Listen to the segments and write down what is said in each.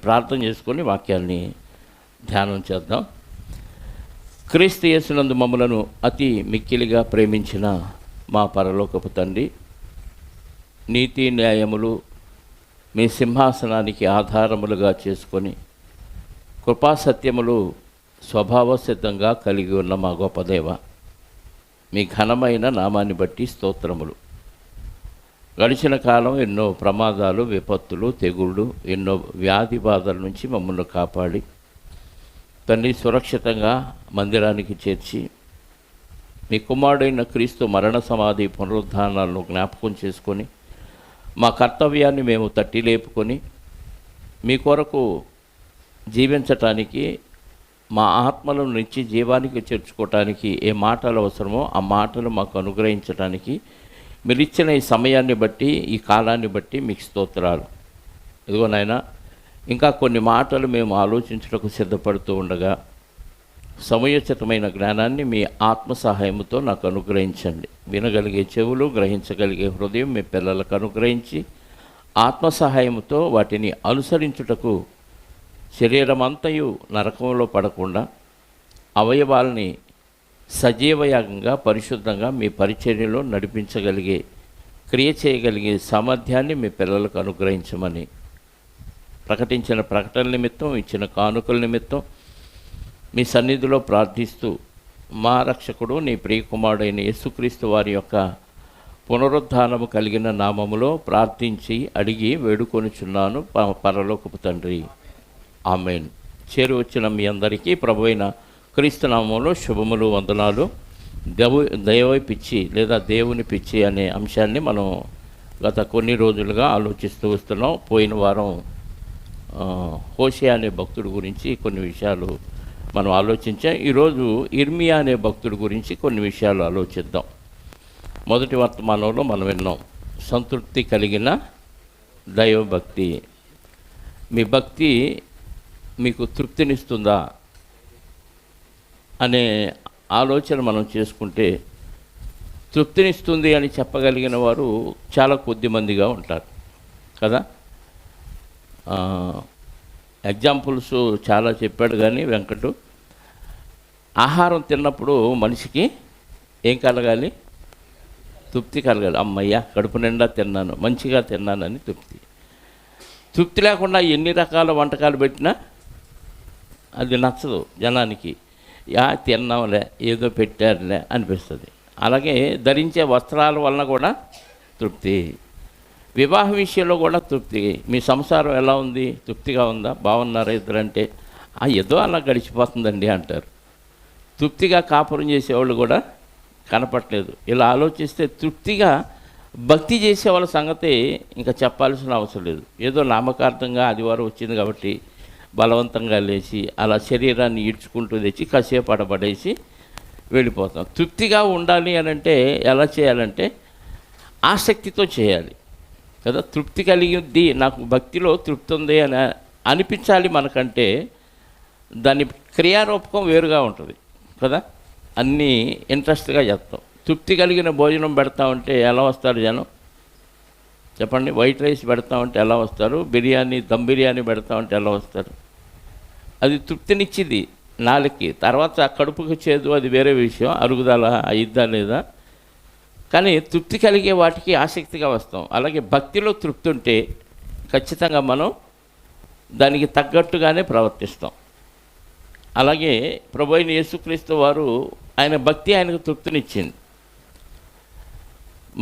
ప్రార్థన చేసుకొని వాక్యాన్ని ధ్యానం చేద్దాం. క్రీస్తు యేసునందు మమ్ములను అతి మిక్కిలిగా ప్రేమించిన మా పరలోకపు తండ్రి, నీతి న్యాయములు మీ సింహాసనానికి ఆధారములుగా చేసుకొని కృపాసత్యములు స్వభావ సిద్ధంగా కలిగి ఉన్న మా గొప్ప దేవ, మీ ఘనమైన నామాన్ని బట్టి స్తోత్రములు. గడిచిన కాలం ఎన్నో ప్రమాదాలు, విపత్తులు, తెగుళ్ళు, ఎన్నో వ్యాధి బాధల నుంచి మమ్మల్ని కాపాడి తండ్రి సురక్షితంగా మందిరానికి చేర్చి మీ కుమారుడైన క్రీస్తు మరణ సమాధి పునరుద్ధానాలను జ్ఞాపకం చేసుకొని మా కర్తవ్యాన్ని మేము తట్టి లేపుకొని మీ కొరకు జీవించటానికి, మా ఆత్మలను నిత్య జీవానికి చేర్చుకోవటానికి ఏ మాటలు అవసరమో ఆ మాటలు మాకు అనుగ్రహించడానికి మీరు ఇచ్చిన ఈ సమయాన్ని బట్టి, ఈ కాలాన్ని బట్టి మీకు స్తోత్రాలు. ఇదిగో నాయనా, ఇంకా కొన్ని మాటలు మేము ఆలోచించడానికి సిద్ధపడుతూ ఉండగా సమయోచితమైన జ్ఞానాన్ని మీ ఆత్మ సహాయంతో నాకు అనుగ్రహించండి. వినగలిగే చెవులు, గ్రహించగలిగే హృదయం మీ పిల్లలకు అనుగ్రహించి ఆత్మ సహాయంతో వాటిని అనుసరించుటకు శరీరమంతయు నరకంలో పడకుండా అవయవాల్ని సజీవయాగంగా, పరిశుద్ధంగా మీ పరిచర్యలో నడిపించగలిగే, క్రియ చేయగలిగే సామర్థ్యాన్ని మీ పిల్లలకు అనుగ్రహించమని ప్రకటించిన ప్రకటన నిమిత్తం, ఇచ్చిన కానుకల నిమిత్తం మీ సన్నిధిలో ప్రార్థిస్తూ మా రక్షకుడు నీ ప్రియకుమారుడైన యేసుక్రీస్తు వారి యొక్క పునరుద్ధానము కలిగిన నామములో ప్రార్థించి అడిగి వేడుకొనుచున్నాను పరలోకపు తండ్రి, ఆమేన్. చేరి వచ్చిన మీ అందరికీ ప్రభువైన క్రీస్తు నామములో శుభములు, వందనాలు. దైవ పిచ్చి లేదా దేవుని పిచ్చి అనే అంశాన్ని మనం గత కొన్ని రోజులుగా ఆలోచిస్తూ వస్తున్నాం. పోయిన వారం హోషేయ అనే భక్తుడి గురించి కొన్ని విషయాలు మనం ఆలోచించాం. ఈరోజు ఇర్మియా అనే భక్తుడి గురించి కొన్ని విషయాలు ఆలోచిద్దాం. మొదటి వర్తమానంలో మనం విన్నాం, సంతృప్తి కలిగిన దైవభక్తి. మీ భక్తి మీకు తృప్తినిస్తుందా అనే ఆలోచన మనం చేసుకుంటే, తృప్తినిస్తుంది అని చెప్పగలిగిన వారు చాలా కొద్ది మందిగా ఉంటారు కదా. ఎగ్జాంపుల్స్ చాలా చెప్పాడు కానీ వెంకటు, ఆహారం తిన్నప్పుడు మనిషికి ఏం కలగాలి? తృప్తి కలగాలి. అమ్మయ్య, కడుపు నిండా తిన్నాను, మంచిగా తిన్నానని తృప్తి. తృప్తి లేకుండా ఎన్ని రకాల వంటకాలు పెట్టినా అది నచ్చదు జనానికి. తిన్నాంలే, ఏదో పెట్టారులే అనిపిస్తుంది. అలాగే ధరించే వస్త్రాల వలన కూడా తృప్తి, వివాహ విషయంలో కూడా తృప్తి. మీ సంసారం ఎలా ఉంది? తృప్తిగా ఉందా? బాగున్నారా ఇద్దరంటే? ఏదో అలా గడిచిపోతుందండి అంటారు. తృప్తిగా కాపురం చేసేవాళ్ళు కూడా కనపట్లేదు. ఇలా ఆలోచిస్తే తృప్తిగా భక్తి చేసే వాళ్ళ సంగతి ఇంకా చెప్పాల్సిన అవసరం లేదు. ఏదో నామకార్థంగా ఆదివారం వచ్చింది కాబట్టి బలవంతంగా లేచి అలా శరీరాన్ని ఈడ్చుకుంటూ తెచ్చి కాసేపు అడబడేసి వెళ్ళిపోతాం. తృప్తిగా ఉండాలి అని అంటే ఎలా చేయాలంటే ఆసక్తితో చేయాలి కదా. తృప్తి కలిగింది, నాకు భక్తిలో తృప్తి ఉంది అని అనిపించాలి మనకంటే దాని క్రియారూపకం వేరుగా ఉంటుంది కదా. అన్నీ ఇంట్రెస్ట్గా చేస్తాం. తృప్తి కలిగిన భోజనం పెడతామంటే ఎలా వస్తారు జనం చెప్పండి? వైట్ రైస్ పెడతామంటే ఎలా వస్తారు? బిర్యానీ, దమ్ బిర్యానీ పెడతామంటే ఎలా వస్తారు? అది తృప్తినిచ్చింది నాలుగుకి. తర్వాత కడుపుకి చేదు, అది వేరే విషయం, అరుగుదల అయిద్దా లేదా. కానీ తృప్తి కలిగే వాటికి ఆసక్తిగా వస్తాం. అలాగే భక్తిలో తృప్తి ఉంటే ఖచ్చితంగా మనం దానికి తగ్గట్టుగానే ప్రవర్తిస్తాం. అలాగే ప్రభువైన యేసుక్రీస్తు వారు, ఆయన భక్తి ఆయనకు తృప్తినిచ్చింది.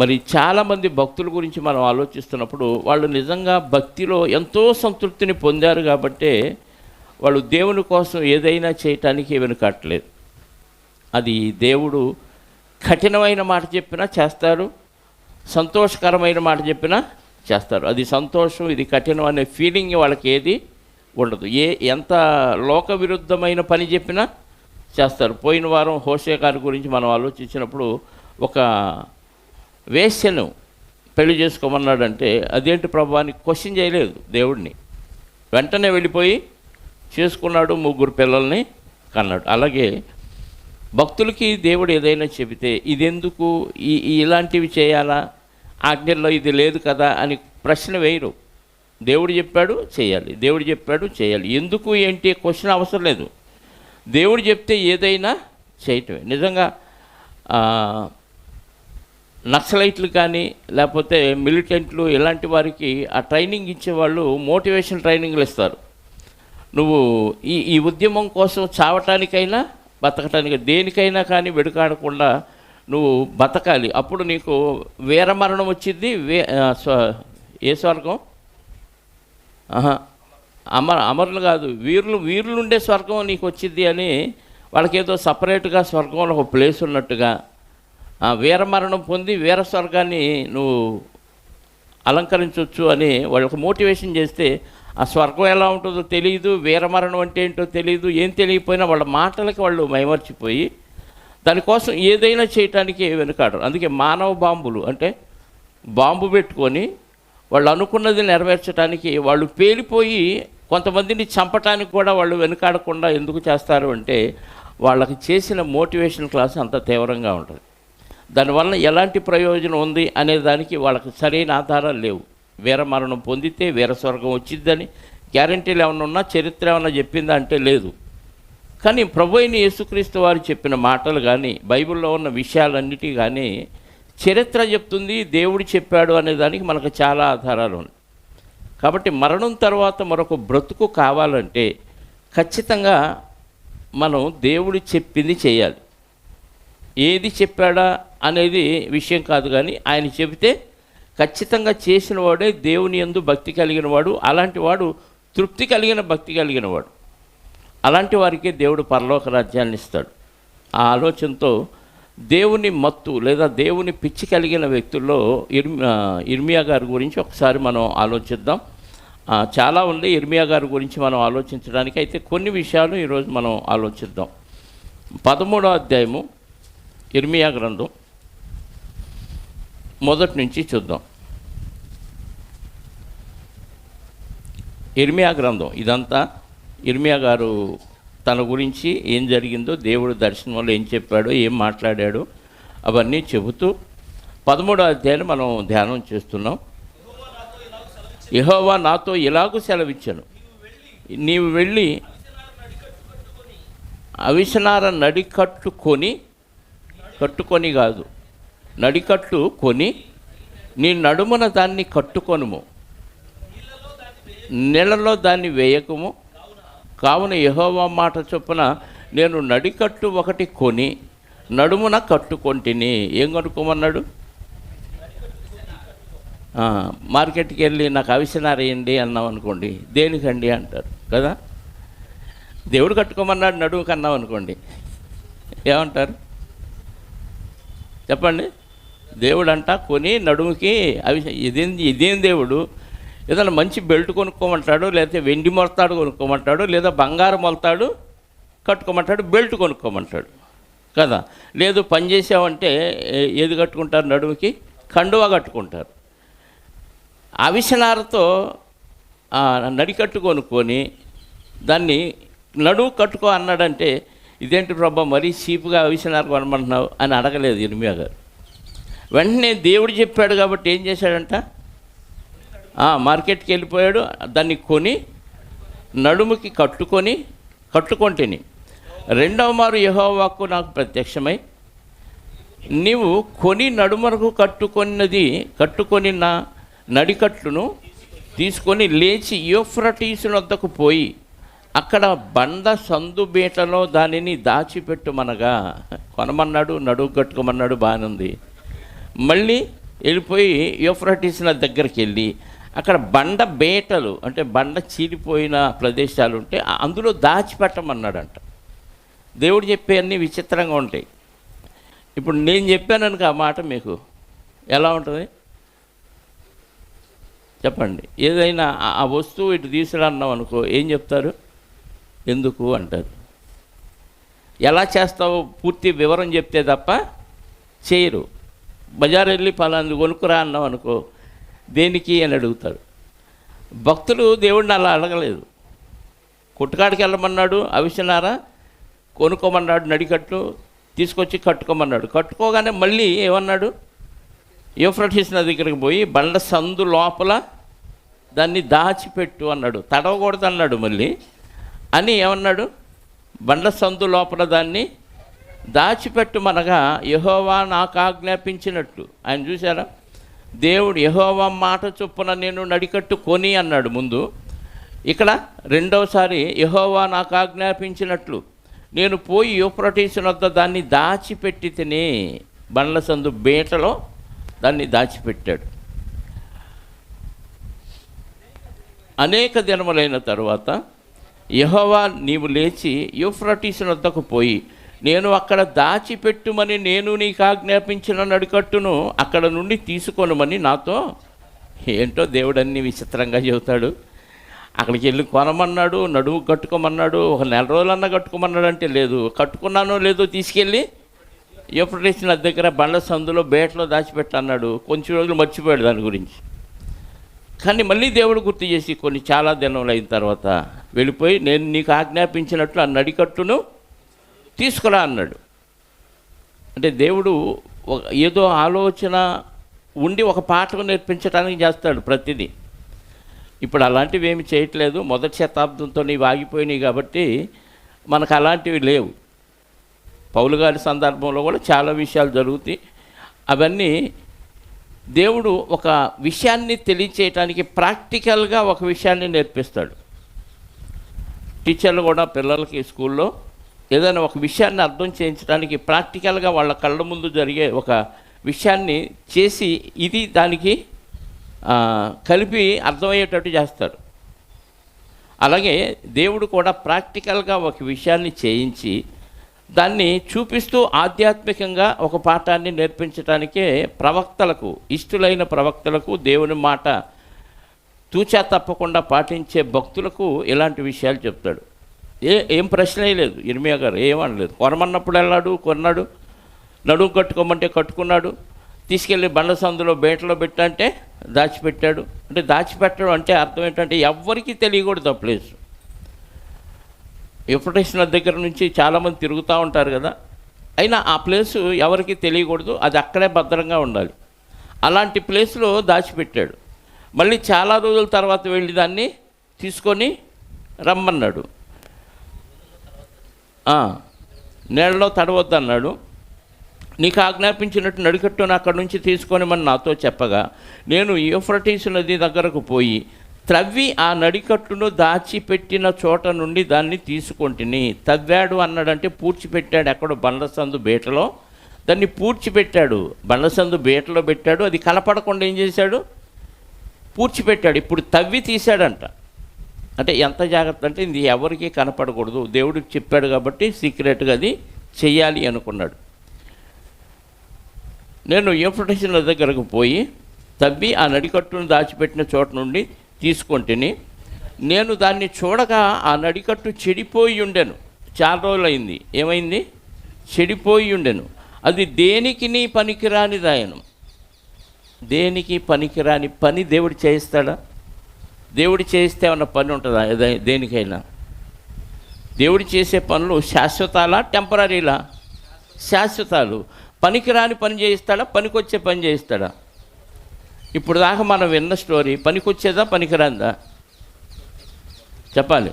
మరి చాలామంది భక్తుల గురించి మనం ఆలోచిస్తున్నప్పుడు వాళ్ళు నిజంగా భక్తిలో ఎంతో సంతృప్తిని పొందారు కాబట్టే వాళ్ళు దేవుని కోసం ఏదైనా చేయటానికి వెనుకట్లేదు. అది దేవుడు కఠినమైన మాట చెప్పినా చేస్తారు, సంతోషకరమైన మాట చెప్పినా చేస్తారు. అది సంతోషం, ఇది కఠినం అనే ఫీలింగ్ వాళ్ళకి ఏది ఉండదు. ఎంత లోక విరుద్ధమైన పని చెప్పినా చేస్తారు. పోయిన వారం హోషేయ గారి గురించి మనం ఆలోచించినప్పుడు ఒక వేశ్యను పెళ్లి చేసుకోమన్నాడంటే అదేంటి ప్రభు అని క్వశ్చన్ చేయలేదు దేవుడిని, వెంటనే వెళ్ళిపోయి చేసుకున్నాడు, 3 పిల్లల్ని కన్నాడు. అలాగే భక్తులకి దేవుడు ఏదైనా చెబితే ఇదెందుకు, ఇలాంటివి చేయాలా, ఆజ్ఞల్లో ఇది లేదు కదా అని ప్రశ్న వేయరు. దేవుడు చెప్పాడు చేయాలి, దేవుడు చెప్పాడు చేయాలి. ఎందుకు ఏంటి క్వశ్చన్ అవసరం లేదు. దేవుడు చెప్తే ఏదైనా చేయటమే. నిజంగా నక్సలైట్లు కానీ లేకపోతే మిలిటెంట్లు ఇలాంటి వారికి ఆ ట్రైనింగ్ ఇచ్చేవాళ్ళు మోటివేషన్ ట్రైనింగ్లు ఇస్తారు. నువ్వు ఈ ఉద్యమం కోసం చావటానికైనా బతకటానికి దేనికైనా కానీ వెడుకాడకుండా నువ్వు బతకాలి. అప్పుడు నీకు వీరమరణం వచ్చింది. ఏ స్వర్గం? అమరులు కాదు, వీరులు ఉండే స్వర్గం నీకు వచ్చింది అని వాళ్ళకేదో సపరేట్గా స్వర్గంలో ఒక ప్లేస్ ఉన్నట్టుగా వీరమరణం పొంది వీర స్వర్గాన్ని నువ్వు అలంకరించవచ్చు అని వాళ్ళకు మోటివేషన్ చేస్తే ఆ స్వర్గం ఎలా ఉంటుందో తెలియదు, వీరమరణం అంటే ఏంటో తెలియదు. ఏం తెలియకపోయినా వాళ్ళ మాటలకి వాళ్ళు మైమర్చిపోయి దానికోసం ఏదైనా చేయటానికి వెనుకాడరు. అందుకే మానవ బాంబులు అంటే బాంబు పెట్టుకొని వాళ్ళు అనుకున్నది నెరవేర్చడానికి వాళ్ళు పేలిపోయి కొంతమందిని చంపటానికి కూడా వాళ్ళు వెనుకాడకుండా ఎందుకు చేస్తారు అంటే వాళ్ళకి చేసిన మోటివేషన్ క్లాస్ అంత తీవ్రంగా ఉంటుంది. దానివల్ల ఎలాంటి ప్రయోజనం ఉంది అనే దానికి వాళ్ళకి సరైన ఆధారాలు లేవు. వీరమరణం పొందితే వీరస్వర్గం వచ్చిద్దని గ్యారంటీలు ఏమైనా ఉన్నా, చరిత్ర ఏమైనా చెప్పిందా అంటే లేదు. కానీ ప్రభు అయిన యేసుక్రీస్తు వారు చెప్పిన మాటలు కానీ బైబిల్లో ఉన్న విషయాలన్నిటి కానీ చరిత్ర చెప్తుంది, దేవుడు చెప్పాడు అనే దానికి మనకు చాలా ఆధారాలు ఉన్నాయి. కాబట్టి మరణం తర్వాత మరొక బ్రతుకు కావాలంటే ఖచ్చితంగా మనం దేవుడు చెప్పింది చేయాలి. ఏది చెప్పాడా అనేది విషయం కాదు, కానీ ఆయన చెబితే ఖచ్చితంగా చేసిన వాడే దేవుని యందు భక్తి కలిగిన వాడు. అలాంటి వాడు తృప్తి కలిగిన భక్తి కలిగిన వాడు. అలాంటి వారికే దేవుడు పరలోక రాజ్యాన్ని ఇస్తాడు. ఆ ఆలోచనతో దేవుని మత్తు లేదా దేవుని పిచ్చి కలిగిన వ్యక్తుల్లో ఇర్మియా గారి గురించి ఒకసారి మనం ఆలోచిద్దాం. చాలా ఉంది ఇర్మియా గారి గురించి మనం ఆలోచించడానికి. అయితే కొన్ని విషయాలు ఈరోజు మనం ఆలోచిద్దాం. 13వ అధ్యాయము ఇర్మియా గ్రంథం మొదటి నుంచి చూద్దాం. ఇర్మియా గ్రంథం ఇదంతా ఇర్మియా గారు తన గురించి ఏం జరిగిందో, దేవుడు దర్శనంలో ఏం చెప్పాడో, ఏం మాట్లాడాడో అవన్నీ చెబుతూ 13వ అధ్యాయాన్ని మనం ధ్యానం చేస్తున్నాం. యెహోవా నాతో ఇలాగూ సెలవిచ్చాను, నీవు వెళ్ళి అవిసనార కట్టుకొని కాదు, నడికట్టు కొని నీ నడుమున దాన్ని కట్టుకొనుము, నీళ్ళలో దాన్ని వేయకము. కావున యెహోవా మాట చొప్పున నేను నడికట్టు ఒకటి కొని నడుమున కట్టుకొంటిని. ఏం కొనుక్కోమన్నాడు? మార్కెట్కి వెళ్ళి నాకు అవిసెనార వేయండి అన్నాం అనుకోండి, దేనికండి అంటారు కదా. దేవుడు కట్టుకోమన్నాడు నడుముకి అన్నాం అనుకోండి, ఏమంటారు చెప్పండి? దేవుడు అంట కొని నడుముకి ఇదేం దేవుడు? ఏదైనా మంచి బెల్ట్ కొనుక్కోమంటాడు, లేకపోతే వెండి మొలతాడు కొనుక్కోమంటాడు, లేదా బంగారం మొలతాడు కట్టుకోమంటాడు, బెల్ట్ కొనుక్కోమంటాడు కదా. లేదు పని చేసామంటే ఏది కట్టుకుంటారు? నడుముకి కండువా కట్టుకుంటారు. అవిసెనారతో నడికట్టు కొనుక్కొని దాన్ని నడువు కట్టుకో అన్నాడంటే ఇదేంటి ప్రభా మరీ చీపుగా అవిసెనార కొనమంటున్నావు అని అడగలేదు ఇర్మియా గారు. వెంటనే దేవుడు చెప్పాడు కాబట్టి ఏం చేశాడంట? మార్కెట్కి వెళ్ళిపోయాడు, దాన్ని కొని నడుముకి కట్టుకొంటిని. రెండవ మారు యెహోవా వాక్కు నాకు ప్రత్యక్షమై, నీవు కొని నడుమరకు కట్టుకొని నా నడికట్లును తీసుకొని లేచి యూఫ్రటీసు వద్దకు పోయి అక్కడ బండ సందుబీటలో దానిని దాచిపెట్టుమనగా. కొనమన్నాడు, నడువు కట్టుకోమన్నాడు, బాగానే ఉంది. మళ్ళీ వెళ్ళిపోయి యూఫ్రటీస్ దగ్గరికి వెళ్ళి అక్కడ బండ బేటలు అంటే బండ చీలిపోయిన ప్రదేశాలు ఉంటే అందులో దాచిపెట్టమన్నాడంట. దేవుడు చెప్పే అన్నీ విచిత్రంగా ఉంటాయి. ఇప్పుడు నేను చెప్పాననుక ఆ మాట మీకు ఎలా ఉంటుంది చెప్పండి? ఏదైనా ఆ వస్తువు ఇటు తీసుకురన్నాం అనుకో, ఏం చెప్తారు? ఎందుకు అంటారు. ఎలా చేస్తావో పూర్తి వివరం చెప్తే తప్ప చేయరు. బజారు వెళ్ళి పలాంది కొనుక్కురా అన్నాం అనుకో, దేనికి అని అడుగుతారు. భక్తులు దేవుడిని అలా అడగలేదు. కొట్టుకాడికి వెళ్ళమన్నాడు, అవిసెనార కొనుక్కోమన్నాడు, నడికట్టు తీసుకొచ్చి కట్టుకోమన్నాడు. కట్టుకోగానే మళ్ళీ ఏమన్నాడు? యూఫ్రటీస్ నది దగ్గరికి పోయి బండ సందు లోపల దాన్ని దాచిపెట్టు అన్నాడు. తడవకూడదు అన్నాడు మళ్ళీ. అని ఏమన్నాడు? బండ్ల సందు లోపల దాన్ని దాచిపెట్టుమనగా యెహోవా నాకు ఆజ్ఞాపించినట్లు. ఆయన చూసారా, దేవుడు యెహోవా మాట చొప్పున నేను నడికట్టు కొని అన్నాడు ముందు. ఇక్కడ రెండవసారి యెహోవా నాకు ఆజ్ఞాపించినట్లు నేను పోయి యూఫ్రటీసు వద్ద దాన్ని దాచిపెట్టి తిని, బండ్ల సందు బేటలో దాన్ని దాచిపెట్టాడు. అనేక దినములైన తరువాత యెహోవా నీవు లేచి యూఫ్రటీసు వద్దకు పోయి నేను అక్కడ దాచిపెట్టుమని నేను నీకు ఆజ్ఞాపించిన నడికట్టును అక్కడ నుండి తీసుకొనుమని నాతో. ఏంటో దేవుడు అన్ని విచిత్రంగా చెబుతాడు. అక్కడికి వెళ్ళి కొనమన్నాడు, నడువు కట్టుకోమన్నాడు, ఒక నెల రోజులన్నా కట్టుకోమన్నాడు అంటే లేదు, కట్టుకున్నానో లేదో తీసుకెళ్ళి యూఫ్రటీసు నది దగ్గర బండ్ల సందులో బేటలో దాచిపెట్టన్నాడు. కొంచెం రోజులు మర్చిపోయాడు దాని గురించి. కానీ మళ్ళీ దేవుడు గుర్తు చేసి కొన్ని చాలా దినములు అయిన తర్వాత వెళ్ళిపోయి నేను నీకు ఆజ్ఞాపించినట్లు ఆ నడికట్టును తీసుకురా అన్నాడు. అంటే దేవుడు ఏదో ఆలోచన ఉండి ఒక పాఠం నేర్పించడానికి చేస్తాడు ప్రతిదీ. ఇప్పుడు అలాంటివి ఏమి చేయట్లేదు, మొదటి శతాబ్దంతో నీవు ఆగిపోయినాయి కాబట్టి మనకు అలాంటివి లేవు. పౌలు గారి సందర్భంలో కూడా చాలా విషయాలు జరుగుతాయి. అవన్నీ దేవుడు ఒక విషయాన్ని తెలియచేయటానికి ప్రాక్టికల్గా ఒక విషయాన్ని నేర్పిస్తాడు. టీచర్లు కూడా పిల్లలకి స్కూల్లో ఏదైనా ఒక విషయాన్ని అర్థం చేయించడానికి ప్రాక్టికల్గా వాళ్ళ కళ్ళ ముందు జరిగే ఒక విషయాన్ని చేసి ఇది దానికి కలిపి అర్థమయ్యేటట్టు చేస్తారు. అలాగే దేవుడు కూడా ప్రాక్టికల్గా ఒక విషయాన్ని చేయించి దాన్ని చూపిస్తూ ఆధ్యాత్మికంగా ఒక పాఠాన్ని నేర్పించడానికే ప్రవక్తలకు, ఇష్టలైన ప్రవక్తలకు, దేవుని మాట తూచా తప్పకుండా పాటించే భక్తులకు ఇలాంటి విషయాలు చెప్తాడు. ఏం ప్రశ్న లేదు, ఇర్మియా గారు ఏమనలేదు. కొనమన్నప్పుడు వెళ్ళాడు, కొన్నాడు, నడుము కట్టుకోమంటే కట్టుకున్నాడు, తీసుకెళ్ళి బండ్ల సందులో బేటలో పెట్టంటే దాచిపెట్టాడు. అంటే దాచిపెట్టడం అంటే అర్థం ఏంటంటే ఎవ్వరికీ తెలియకూడదు ఆ ప్లేస్. యూఫ్రటీసు నది దగ్గర నుంచి చాలామంది తిరుగుతూ ఉంటారు కదా, అయినా ఆ ప్లేసు ఎవరికి తెలియకూడదు, అది అక్కడే భద్రంగా ఉండాలి. అలాంటి ప్లేస్లో దాచిపెట్టాడు. మళ్ళీ చాలా రోజుల తర్వాత వెళ్ళి దాన్ని తీసుకొని రమ్మన్నాడు. నీళ్ళలో తడవద్దు అన్నాడు. నీకు ఆజ్ఞాపించినట్టు నడికట్టును అక్కడి నుంచి తీసుకొని మన నాతో చెప్పగా నేను యూఫ్రటీసు నది దగ్గరకు పోయి త్రవ్వి ఆ నడికట్టును దాచిపెట్టిన చోట నుండి దాన్ని తీసుకొంటిని. తవ్వాడు అన్నాడంటే పూడ్చిపెట్టాడు. ఎక్కడో బండ్లసందు బేటలో దాన్ని పూడ్చిపెట్టాడు. బండ్లసందు బేటలో పెట్టాడు, అది కనపడకుండా ఏం చేశాడు? పూడ్చిపెట్టాడు. ఇప్పుడు తవ్వి తీశాడంట. అంటే ఎంత జాగ్రత్త అంటే ఇది ఎవరికీ కనపడకూడదు, దేవుడికి చెప్పాడు కాబట్టి సీక్రెట్గా అది చెయ్యాలి అనుకున్నాడు. నేను యూఫ్రటీసు నది దగ్గరకు పోయి తవ్వి ఆ నడికట్టును దాచిపెట్టిన చోట నుండి తీసుకొంటిని. నేను దాన్ని చూడగా ఆ నడికట్టు చెడిపోయి ఉండెను. చాలా రోజులైంది. ఏమైంది? చెడిపోయి ఉండెను. అది దేనికి నీ పనికిరాని దాయను. దేనికి పనికిరాని పని దేవుడు చేయిస్తాడా? దేవుడు చేయిస్తే ఏమన్నా పని ఉంటుందా దేనికైనా? దేవుడు చేసే పనులు శాశ్వతాలా టెంపరీలా? శాశ్వతాలు. పనికిరాని పని చేయిస్తాడా? పనికొచ్చే పని చేయిస్తాడా? ఇప్పుడు దాకా మనం విన్న స్టోరీ పనికొచ్చేదా పనికిరాందా? చెప్పాలి.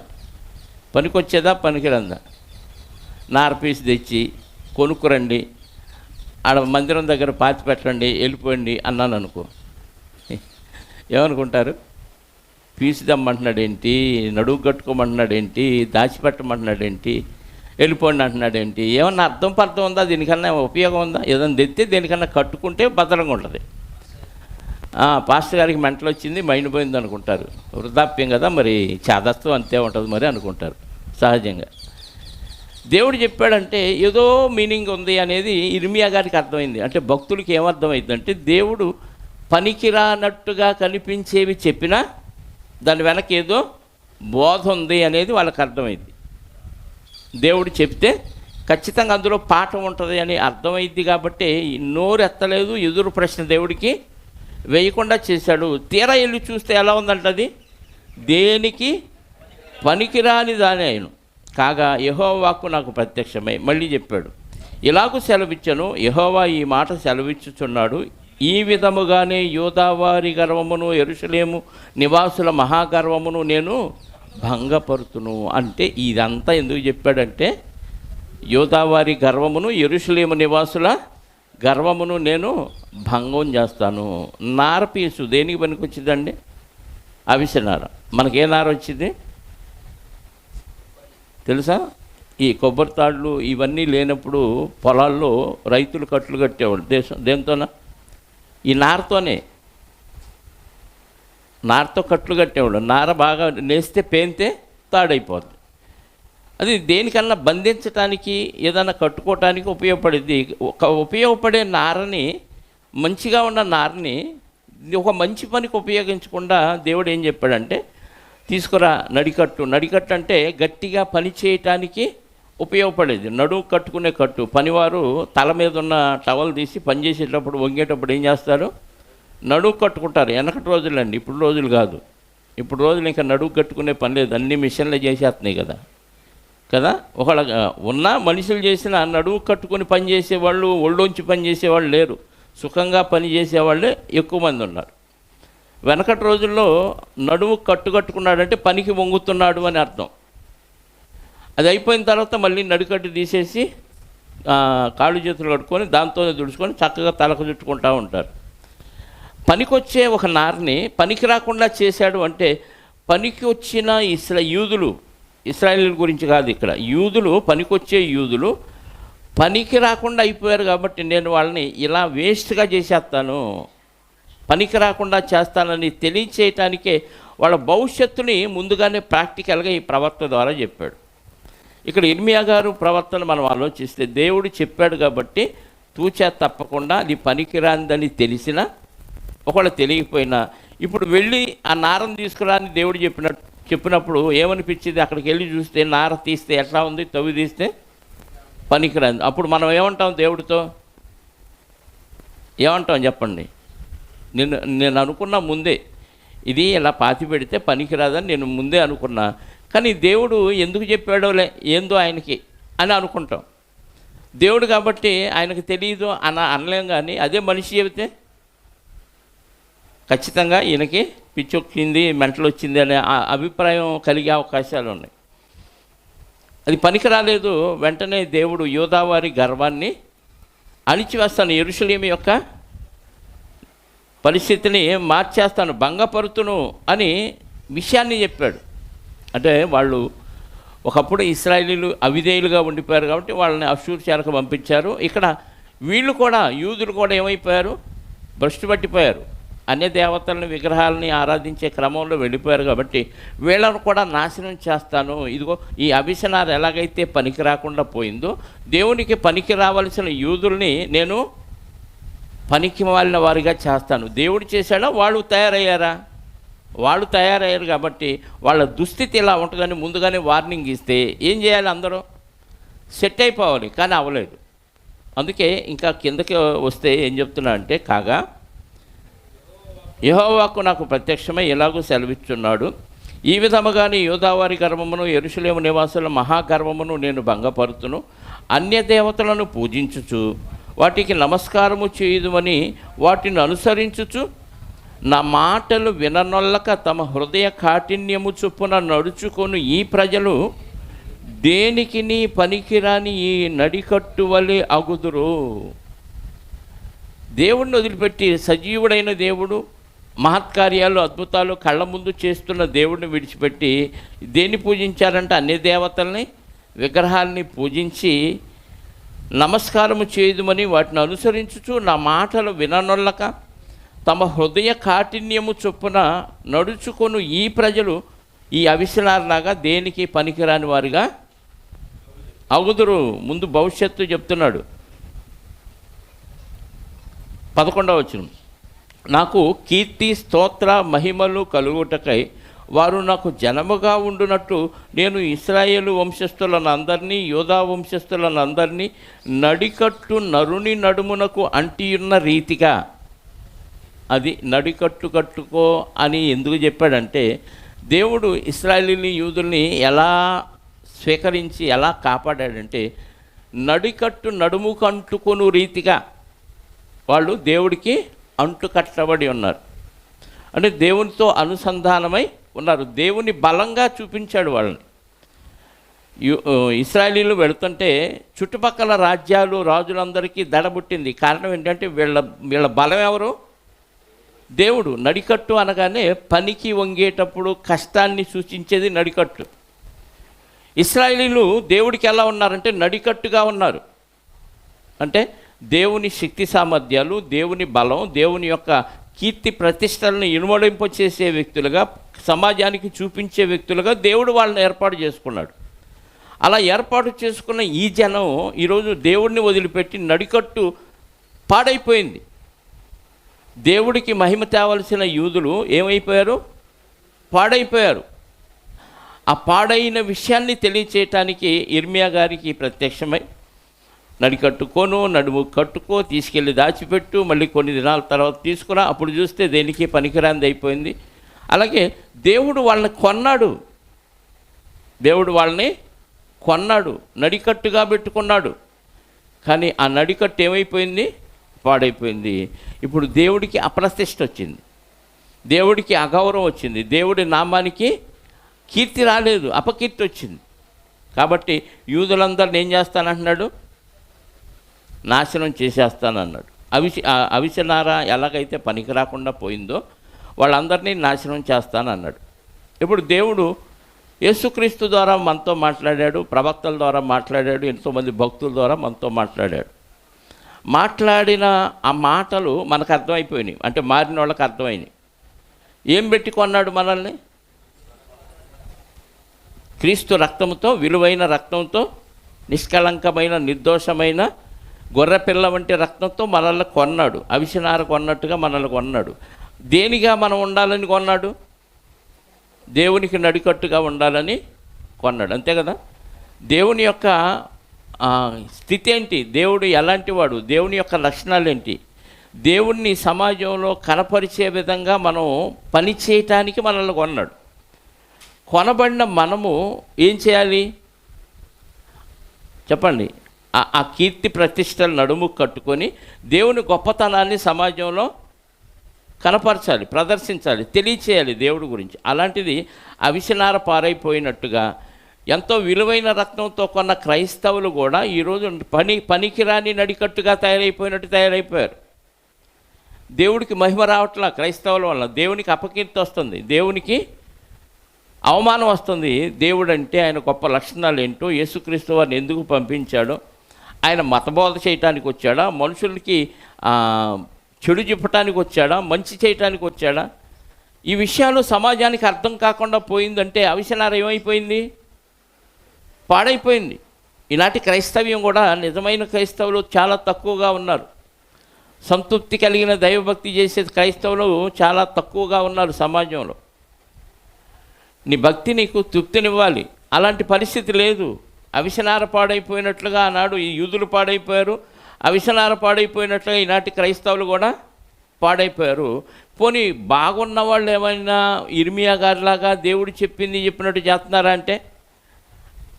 పనికొచ్చేదా పనికిరాందా? నారపీస్ తెచ్చి కొనుక్కురండి, ఆడ మందిరం దగ్గర పాతి పెట్టండి, వెళ్ళిపోండి అన్నాను అనుకో, ఏమనుకుంటారు? పీసు దమ్మంటున్నాడేంటి, నడువు కట్టుకోమంటున్నాడేంటి, దాచిపెట్టమంటున్నాడేంటి, వెళ్ళిపోండి అంటున్నాడేంటి? ఏమన్నా అర్థం పర్థం ఉందా? దీనికన్నా ఉపయోగం ఉందా? ఏదైనా తెస్తే దేనికన్నా కట్టుకుంటే భద్రంగా ఉంటుంది. పాస్టర్ గారికి మెంటలు వచ్చింది, మైండ్ పోయింది అనుకుంటారు. వృద్ధాప్యం కదా, మరి చాదస్తం అంతే ఉంటుంది మరి అనుకుంటారు సహజంగా. దేవుడు చెప్పాడంటే ఏదో మీనింగ్ ఉంది అనేది ఇర్మియా గారికి అర్థమైంది. అంటే భక్తులకి ఏమర్థమైందంటే దేవుడు పనికిరానట్టుగా కనిపించేవి చెప్పినా దాని వెనక ఏదో బోధ ఉంది అనేది వాళ్ళకి అర్థమైంది. దేవుడు చెప్తే ఖచ్చితంగా అందులో పాఠం ఉంటుంది అని అర్థమైంది కాబట్టి నోరు ఎత్తలేదు, ఎదురు ప్రశ్న దేవుడికి వేయకుండా చేశాడు. తీరా వెళ్ళి చూస్తే ఎలా ఉందంటది? దేనికి పనికిరాని దాని అయిను కాగా యెహోవా వాక్కు నాకు ప్రత్యక్షమై మళ్ళీ చెప్పాడు, ఇలాగూ సెలవిచ్చాను, యెహోవా ఈ మాట సెలవిచ్చుచున్నాడు, ఈ విధముగానే యూదావారి గర్వమును యెరూషలేము నివాసుల మహాగర్వమును నేను భంగపరుతును. అంటే ఇదంతా ఎందుకు చెప్పాడంటే, యూదావారి గర్వమును యెరూషలేము నివాసుల గర్వమును నేను భంగం చేస్తాను. నార పీసు దేనికి పనికొచ్చిందండి? అవిసె నార. మనకే నార వచ్చింది తెలుసా? ఈ కొబ్బరి తాళ్ళు ఇవన్నీ లేనప్పుడు పొలాల్లో రైతులు కట్లు కట్టేవాళ్ళు. దేంతోనా? ఈ నారతో కట్లు కట్టేవాళ్ళు. నార బాగా నేస్తే పేంతే తాడైపోద్ది. అది దేనికన్నా బంధించటానికి ఏదైనా కట్టుకోవటానికి ఉపయోగపడేది. ఉపయోగపడే నారని, మంచిగా ఉన్న నారని ఒక మంచి పనికి ఉపయోగించకుండా దేవుడు ఏం చెప్పాడంటే, తీసుకురా నడికట్టు. నడికట్టు అంటే గట్టిగా పని చేయటానికి ఉపయోగపడేది. నడుము కట్టుకునే కట్టు. పనివారు తల మీద ఉన్న టవల్ తీసి పనిచేసేటప్పుడు వంగేటప్పుడు ఏం చేస్తారు? నడుము కట్టుకుంటారు. వెనకటి రోజులండి, ఇప్పుడు రోజులు కాదు. ఇప్పుడు రోజులు ఇంకా నడుము కట్టుకునే పని లేదు, అన్ని మిషన్లు చేసేస్తున్నాయి కదా. ఒకళ్ళ ఉన్న మనుషులు చేసిన నడుము కట్టుకొని పని చేసేవాళ్ళు, ఒళ్ళోంచి పని చేసేవాళ్ళు లేరు. సుఖంగా పని చేసేవాళ్ళే ఎక్కువ మంది ఉన్నారు. వెనకటి రోజుల్లో నడుము కట్టుకున్నాడంటే పనికి వంగుతున్నాడు అని అర్థం. అది అయిపోయిన తర్వాత మళ్ళీ నడికట్టు తీసేసి కాళ్ళు చేతులు కట్టుకొని దాంతోనే దుడుచుకొని చక్కగా తలకు చుట్టుకుంటూ ఉంటారు. పనికొచ్చే ఒక నారని పనికి రాకుండా చేశాడు అంటే, పనికి వచ్చిన ఇశ్రాయేలీల గురించి కాదు ఇక్కడ. యూదులు, పనికొచ్చే యూదులు పనికి రాకుండా అయిపోయారు కాబట్టి నేను వాళ్ళని ఇలా వేస్ట్గా చేసేస్తాను, పనికి రాకుండా చేస్తానని తెలియచేయటానికే వాళ్ళ భవిష్యత్తుని ముందుగానే ప్రాక్టికల్గా ఈ ప్రవక్త ద్వారా చెప్పాడు. ఇక్కడ ఇర్మియా గారు ప్రవర్తన మనం ఆలోచిస్తే, దేవుడు చెప్పాడు కాబట్టి తూచా తప్పకుండా అది పనికిరాందని తెలిసినా, ఒకవేళ తెలియకపోయినా, ఇప్పుడు వెళ్ళి ఆ నారం తీసుకురా అని దేవుడు చెప్పినప్పుడు ఏమనిపించింది? అక్కడికి వెళ్ళి చూస్తే నార తీస్తే ఎట్లా ఉంది, తవ్వి తీస్తే పనికిరాంది. అప్పుడు మనం ఏమంటాం? దేవుడితో ఏమంటాం చెప్పండి? నేను అనుకున్నా ముందే, ఇది ఇలా పాతి పెడితే పనికిరాదని నేను ముందే అనుకున్నా, కానీ దేవుడు ఎందుకు చెప్పాడోలే, ఏందో ఆయనకి అని అనుకుంటాం. దేవుడు కాబట్టి ఆయనకు తెలియదు అనలేం. కానీ అదే మనిషి చెబితే ఖచ్చితంగా ఈయనకి పిచ్చొచ్చింది, మెంటలు వచ్చింది అనే అభిప్రాయం కలిగే అవకాశాలు ఉన్నాయి. అది పనికి రాలేదు. వెంటనే దేవుడు యూదావారి గర్వాన్ని అణిచివేస్తాను, యెరూషలేము యొక్క పరిస్థితిని మార్చేస్తాను, భంగపరుతును అని విషయాన్ని చెప్పాడు. అంటే వాళ్ళు ఒకప్పుడు ఇశ్రాయేలీలు అవిధేయులుగా ఉండిపోయారు కాబట్టి వాళ్ళని అష్షూరు చెరకు పంపించారు. ఇక్కడ వీళ్ళు కూడా, యూదులు కూడా ఏమైపోయారు? భ్రష్టు పట్టిపోయారు. అన్య దేవతలని, విగ్రహాలని ఆరాధించే క్రమంలో వెళ్ళిపోయారు కాబట్టి వీళ్ళను కూడా నాశనం చేస్తాను. ఇదిగో ఈ అభిషనారు ఎలాగైతే పనికి రాకుండా పోయిందో, దేవునికి పనికి రావాల్సిన యూదుల్ని నేను పనికి మాలిన వారిగా చేస్తాను. దేవుడు చేశాడా? వాళ్ళు తయారయ్యారా? వాళ్ళు తయారయ్యారు కాబట్టి వాళ్ళ దుస్థితి ఇలా ఉంటుందని ముందుగానే వార్నింగ్ ఇస్తే ఏం చేయాలి? అందరూ సెట్ అయిపోవాలి, కానీ అవ్వలేదు. అందుకే ఇంకా కిందకి వస్తే ఏం చెప్తున్నా అంటే, కాగా యెహోవాకు నాకు ప్రత్యక్షమై ఎలాగూ సెలవిస్తున్నాడు, ఈ విధముగానే యూదావారి గర్వమును యెరూషలేము నివాసుల మహాగర్వమును నేను భంగపరుతును. అన్య దేవతలను పూజించుచు వాటికి నమస్కారము చేయుదుమని వాటిని అనుసరించుచు నా మాటలు విననొల్లక తమ హృదయ కాఠిన్యము చొప్పున నడుచుకొని ఈ ప్రజలు దేనికి నీ పనికిరాని ఈ నడికట్టు వలె అగుదురు. దేవుడిని వదిలిపెట్టి, సజీవుడైన దేవుడు, మహత్కార్యాలు, అద్భుతాలు కళ్ళ ముందు చేస్తున్న దేవుడిని విడిచిపెట్టి దేన్ని పూజించారంటే అన్ని దేవతల్ని, విగ్రహాలని పూజించి నమస్కారము చేయుదుమని వాటిని అనుసరించుచు నా మాటలు విననొల్లక తమ హృదయ కాఠిన్యము చొప్పున నడుచుకొను ఈ ప్రజలు ఈ అవిసలాగా దేనికి పనికిరాని వారిగా అగుదురు. ముందు భవిష్యత్తు చెప్తున్నాడు. 11వ వచనం, నాకు కీర్తి, స్తోత్ర, మహిమలు కలుగుటకై వారు నాకు జనముగా ఉండునట్టు నేను ఇశ్రాయేలు వంశస్థులను అందరినీ, యూదా వంశస్థులను అందరినీ నడికట్టు నరుని నడుమునకు అంటియున్న రీతిగా, అది నడికట్టు కట్టుకో అని ఎందుకు చెప్పాడంటే, దేవుడు ఇశ్రాయేలీని, యూదుల్ని ఎలా స్వీకరించి ఎలా కాపాడాడంటే, నడికట్టు నడుము కంటుకొను రీతిగా వాళ్ళు దేవుడికి అంటుకట్టబడి ఉన్నారు. అంటే దేవునితో అనుసంధానమై ఉన్నారు. దేవుని బలంగా చూపించాడు వాళ్ళని. ఇశ్రాయేలీలు వెళుతుంటే చుట్టుపక్కల రాజ్యాలు రాజులందరికీ దడబుట్టింది. కారణం ఏంటంటే వీళ్ళ బలం ఎవరు? దేవుడు. నడికట్టు అనగానే పనికి వంగేటప్పుడు కష్టాన్ని సూచించేది నడికట్టు. ఇశ్రాయేలీలు దేవుడికి ఎలా ఉన్నారంటే నడికట్టుగా ఉన్నారు. అంటే దేవుని శక్తి సామర్థ్యాలు, దేవుని బలం, దేవుని యొక్క కీర్తి ప్రతిష్టలను ఇనుమడింప చేసే వ్యక్తులుగా, సమాజానికి చూపించే వ్యక్తులుగా దేవుడు వాళ్ళని ఏర్పాటు చేసుకున్నాడు. అలా ఏర్పాటు చేసుకున్న ఈ జనం ఈరోజు దేవుడిని వదిలిపెట్టి నడికట్టు పాడైపోయింది. దేవుడికి మహిమ తేవలసిన యూదులు ఏమైపోయారు? పాడైపోయారు. ఆ పాడైన విషయాన్ని తెలియచేయటానికి ఇర్మియా గారికి ప్రత్యక్షమై నడికట్టుకోను, నడుము కట్టుకో, తీసుకెళ్ళి దాచిపెట్టు, మళ్ళీ కొన్ని దినాల తర్వాత తీసుకురా, అప్పుడు చూస్తే దేనికి పనికిరాంది అయిపోయింది. అలాగే దేవుడు వాళ్ళని కొన్నాడు. దేవుడు వాళ్ళని కొన్నాడు, నడికట్టుగా పెట్టుకున్నాడు. కానీ ఆ నడికట్టు ఏమైపోయింది? పాడైపోయింది. ఇప్పుడు దేవుడికి అప్రతిష్ట వచ్చింది, దేవుడికి అగౌరవం వచ్చింది, దేవుడి నామానికి కీర్తి రాలేదు, అపకీర్తి వచ్చింది. కాబట్టి యూదులందరిని ఏం చేస్తానంటున్నాడు? నాశనం చేసేస్తానన్నాడు. అవిసెనార ఎలాగైతే పనికి రాకుండా పోయిందో వాళ్ళందరినీ నాశనం చేస్తానన్నాడు. ఇప్పుడు దేవుడు యేసుక్రీస్తు ద్వారా మనతో మాట్లాడాడు, ప్రవక్తల ద్వారా మాట్లాడాడు, ఎంతోమంది భక్తుల ద్వారా మనతో మాట్లాడాడు. మాట్లాడిన ఆ మాటలు మనకు అర్థమైపోయినాయి, అంటే మారిన వాళ్ళకి అర్థమైనాయి. ఏం పెట్టి కొన్నాడు మనల్ని? క్రీస్తు రక్తంతో, విలువైన రక్తంతో, నిష్కళంకమైన నిర్దోషమైన గొర్రెపిల్ల వంటి రక్తంతో మనల్ని కొన్నాడు. అవిసెనార కొన్నట్టుగా మనల్ని కొన్నాడు. దేనిగా మనం ఉండాలని కొన్నాడు? దేవునికి నడికట్టుగా ఉండాలని కొన్నాడు, అంతే కదా. దేవుని యొక్క స్థితి ఏంటి? దేవుడు ఎలాంటి వాడు? దేవుని యొక్క లక్షణాలు ఏంటి? దేవుణ్ణి సమాజంలో కనపరిచే విధంగా మనం పని చేయటానికి మనల్ని కొన్నాడు. కొనబడిన మనము ఏం చేయాలి చెప్పండి? ఆ కీర్తి ప్రతిష్టలు నడుము కట్టుకొని దేవుని గొప్పతనాన్ని సమాజంలో కనపరచాలి, ప్రదర్శించాలి, తెలియచేయాలి దేవుడి గురించి. అలాంటిది అవిసెనార పారైపోయినట్టుగా ఎంతో విలువైన రత్నంతో కొన్న క్రైస్తవులు కూడా ఈరోజు పనికిరాని నడికట్టుగా తయారైపోయారు. దేవుడికి మహిమ రావట్లా క్రైస్తవుల వల్ల. దేవునికి అపకీర్తి వస్తుంది, దేవునికి అవమానం వస్తుంది. దేవుడు అంటే ఆయన గొప్ప లక్షణాలు ఏంటో, యేసుక్రీస్తు వారిని ఎందుకు పంపించాడో, ఆయన మతబోధ చేయటానికి వచ్చాడా, మనుషులకి చెడు చెప్పటానికి వచ్చాడా, మంచి చేయటానికి వచ్చాడా? ఈ విషయాలు సమాజానికి అర్థం కాకుండా పోయిందంటే అవిసెనార ఏమైపోయింది? పాడైపోయింది. ఈనాటి క్రైస్తవ్యం కూడా నిజమైన క్రైస్తవులు చాలా తక్కువగా ఉన్నారు. సంతృప్తి కలిగిన దైవభక్తి చేసే క్రైస్తవులు చాలా తక్కువగా ఉన్నారు సమాజంలో. నీ భక్తి నీకు తృప్తినివ్వాలి, అలాంటి పరిస్థితి లేదు. అవిసెనార పాడైపోయినట్లుగా ఆనాడు ఈ యూదులు పాడైపోయారు, అవిసెనార పాడైపోయినట్లుగా ఈనాటి క్రైస్తవులు కూడా పాడైపోయారు. పోనీ బాగున్న వాళ్ళు ఏమైనా ఇర్మియా గారిలాగా దేవుడు చెప్పినట్టు చేస్తున్నారా అంటే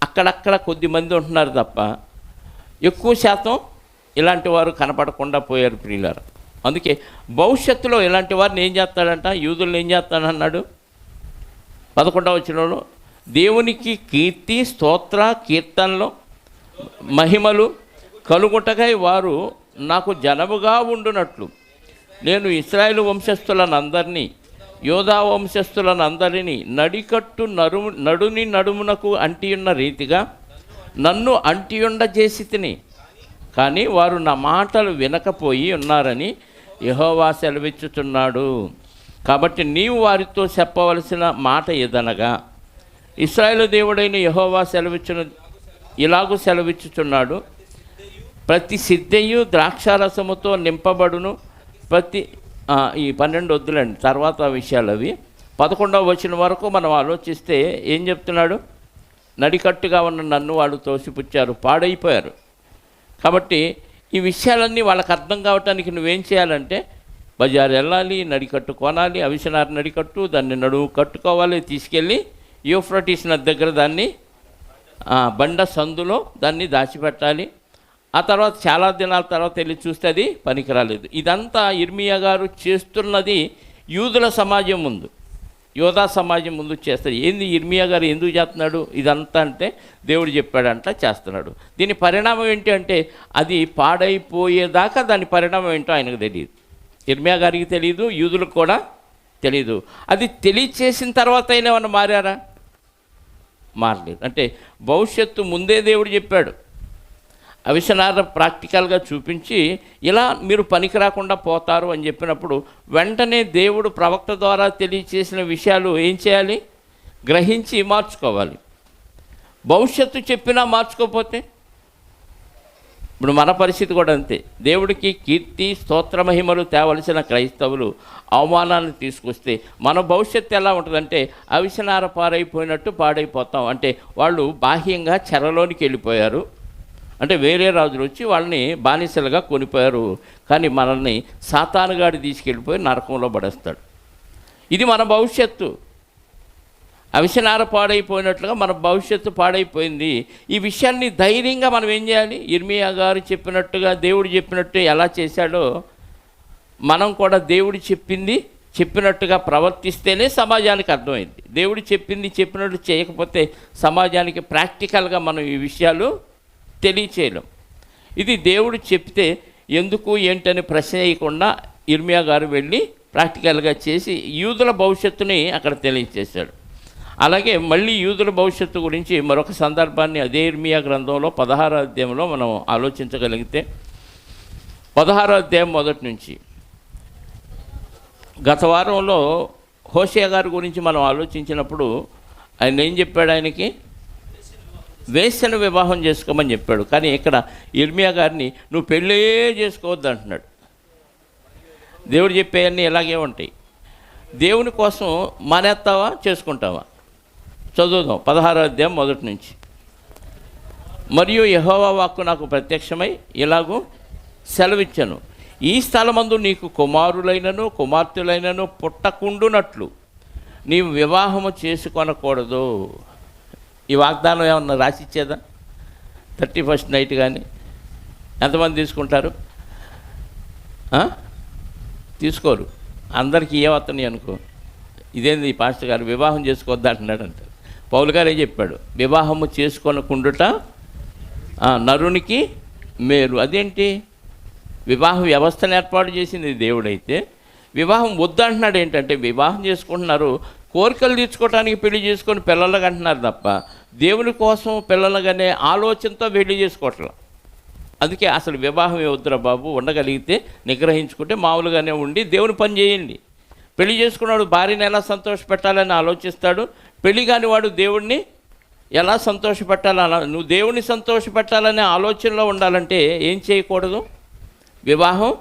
అక్కడక్కడ కొద్దిమంది ఉంటున్నారు తప్ప ఎక్కువ శాతం ఇలాంటి వారు కనపడకుండా పోయారు ప్రియులారా. అందుకే భవిష్యత్తులో ఇలాంటి వారిని ఏం చేస్తాడంట? యూదులను ఏం చేస్తాడన్నాడు 11వ వచనంలో, దేవునికి కీర్తి, స్తోత్ర, కీర్తనలు, మహిమలు కలుగుటకై వారు నాకు జనముగా ఉండునట్లు నేను ఇశ్రాయేలు వంశస్థులనందరినీ, యోధా వంశస్థులనందరినీ నడికట్టు నడుని నడుమునకు అంటియున్న రీతిగా నన్ను అంటియుండ చేసి తిని, కానీ వారు నా మాటలు వినకపోయి ఉన్నారని యెహోవా సెలవిచ్చుచున్నాడు. కాబట్టి నీవు వారితో చెప్పవలసిన మాట ఏదనగా, ఇశ్రాయేలు దేవుడైన యెహోవా ఇలాగూ సెలవిచ్చుచున్నాడు, ప్రతి సిద్ధయు ద్రాక్షారసముతో నింపబడును. ఈ 12 వద్దులండి, తర్వాత విషయాలు అవి. 11వ వచనం వరకు మనం ఆలోచిస్తే ఏం చెప్తున్నాడు? నడికట్టుగా ఉన్న నన్ను వాళ్ళు తోసిపుచ్చారు, పాడైపోయారు. కాబట్టి ఈ విషయాలన్నీ వాళ్ళకి అర్థం కావటానికి నువ్వేం చేయాలంటే బజారు వెళ్ళాలి, నడికట్టు కొనాలి, అవిసెనార నడికట్టు, దాన్ని నడువు కట్టుకోవాలి, తీసుకెళ్ళి యూఫ్రటీస్ నది దగ్గర దాన్ని బండ సందులో దాన్ని దాచిపెట్టాలి. ఆ తర్వాత చాలా దినాల తర్వాత వెళ్ళి చూస్తే అది పనికిరాలేదు. ఇదంతా ఇర్మియా గారు చేస్తున్నది యూదుల సమాజం ముందు, యోధా సమాజం ముందు చేస్తాడు. ఏంది ఇర్మియా గారు ఎందుకు చేస్తున్నాడు ఇదంతా అంటే, దేవుడు చెప్పాడంట చేస్తున్నాడు. దీని పరిణామం ఏంటి అంటే, అది పాడైపోయేదాకా దాని పరిణామం ఏంటో ఆయనకు తెలియదు. ఇర్మియా గారికి తెలియదు, యూదులకు కూడా తెలీదు. అది తెలియచేసిన తర్వాత అయినా ఏమన్నా మారారా? మారలేదు. అంటే భవిష్యత్తు ముందే దేవుడు చెప్పాడు, అవిసనార ప్రాక్టికల్గా చూపించి ఇలా మీరు పనికి రాకుండా పోతారు అని చెప్పినప్పుడు వెంటనే దేవుడు ప్రవక్త ద్వారా తెలియచేసిన విషయాలు ఏం చేయాలి? గ్రహించి మార్చుకోవాలి. భవిష్యత్తు చెప్పినా మార్చుకోకపోతే ఇప్పుడు మన పరిస్థితి కూడా అంతే. దేవుడికి కీర్తి స్తోత్ర మహిమలు తేవలసిన క్రైస్తవులు అవమానాన్ని తీసుకొస్తే మన భవిష్యత్తు ఎలా ఉంటుందంటే అవిసనార పారైపోయినట్టు పాడైపోతాం. అంటే వాళ్ళు బాహ్యంగా చెరలోనికి వెళ్ళిపోయారు, అంటే వేరే రాజులు వచ్చి వాళ్ళని బానిసలుగా కొనిపోయారు. కానీ మనల్ని సాతానుగాడి తీసుకెళ్ళిపోయి నరకంలో పడేస్తాడు. ఇది మన భవిష్యత్తు. అవిసనార పాడైపోయినట్లుగా మన భవిష్యత్తు పాడైపోయింది. ఈ విషయాన్ని ధైర్యంగా మనం ఏం చేయాలి? ఇర్మియా గారు చెప్పినట్టుగా దేవుడు చెప్పినట్టు ఎలా చేశాడో మనం కూడా దేవుడు చెప్పినట్టుగా ప్రవర్తిస్తేనే సమాజానికి అర్థమైంది. దేవుడు చెప్పినట్టు చేయకపోతే సమాజానికి ప్రాక్టికల్గా మనం ఈ విషయాలు తెలియచేయలేం. ఇది దేవుడు చెప్తే ఎందుకు ఏంటని ప్రశ్న వేయకుండా ఇర్మియా గారు వెళ్ళి ప్రాక్టికల్గా చేసి యూదుల భవిష్యత్తుని అక్కడ తెలియచేశాడు. అలాగే మళ్ళీ యూదుల భవిష్యత్తు గురించి మరొక సందర్భాన్ని అదే ఇర్మియా గ్రంథంలో 16వ అధ్యాయంలో మనం ఆలోచించగలిగితే 16వ అధ్యాయం మొదటి నుంచి, గత వారంలో హోషేయ గారి గురించి మనం ఆలోచించినప్పుడు ఆయన ఏం చెప్పాడు? ఆయనకి వేశ్యను వివాహం చేసుకోమని చెప్పాడు. కానీ ఇక్కడ ఇర్మియా గారిని నువ్వు పెళ్ళే చేసుకోవద్దు అంటున్నాడు. దేవుడు చెప్పేవన్నీ ఇలాగే ఉంటాయి. దేవుని కోసం మానేస్తావా చేసుకుంటావా? చదువుదాం 16వ అధ్యాయం మొదటి నుంచి. మరియు యెహోవా వాక్కు నాకు ప్రత్యక్షమై ఇలాగూ సెలవిచ్చాను, ఈ స్థలమందు నీకు కుమారులైనను కుమార్తెలైనను పుట్టకుండునట్లు నీవు వివాహము చేసుకొనకూడదు. ఈ వాగ్దానం ఏమన్నా రాసిచ్చేదా? 31st నైట్ కానీ ఎంతమంది తీసుకుంటారు? తీసుకోరు. అందరికీ ఏమవుతున్నాయి అనుకో, ఇదేంది ఈ పాస్టర్ గారు వివాహం చేసుకోవద్దు అంటున్నాడు అంటారు. పౌలు గారు ఏం చెప్పాడు? వివాహము చేసుకొనకుండుట నరునికి మేలు. అదేంటి? వివాహ వ్యవస్థను ఏర్పాటు చేసింది దేవుడైతే వివాహం వద్దంటున్నాడు. ఏంటంటే వివాహం చేసుకుంటున్నారు కోరికలు తీర్చుకోవడానికి పెళ్లి చేసుకొని పిల్లలుగా అంటున్నారు తప్ప దేవుని కోసం పిల్లలుగానే ఆలోచనతో పెళ్లి చేసుకోవట్లేదు. అందుకే అసలు వివాహం వద్దురా బాబు, ఉండగలిగితే నిగ్రహించుకుంటే మామూలుగానే ఉండి దేవుని పని చేయండి. పెళ్లి చేసుకున్నాడు భార్యను ఎలా సంతోషపెట్టాలని ఆలోచిస్తాడు, పెళ్లి కాని వాడు దేవుడిని ఎలా సంతోషపెట్టాలని, నువ్వు దేవుని సంతోషపెట్టాలనే ఆలోచనలో ఉండాలంటే ఏం చేయకూడదు? వివాహం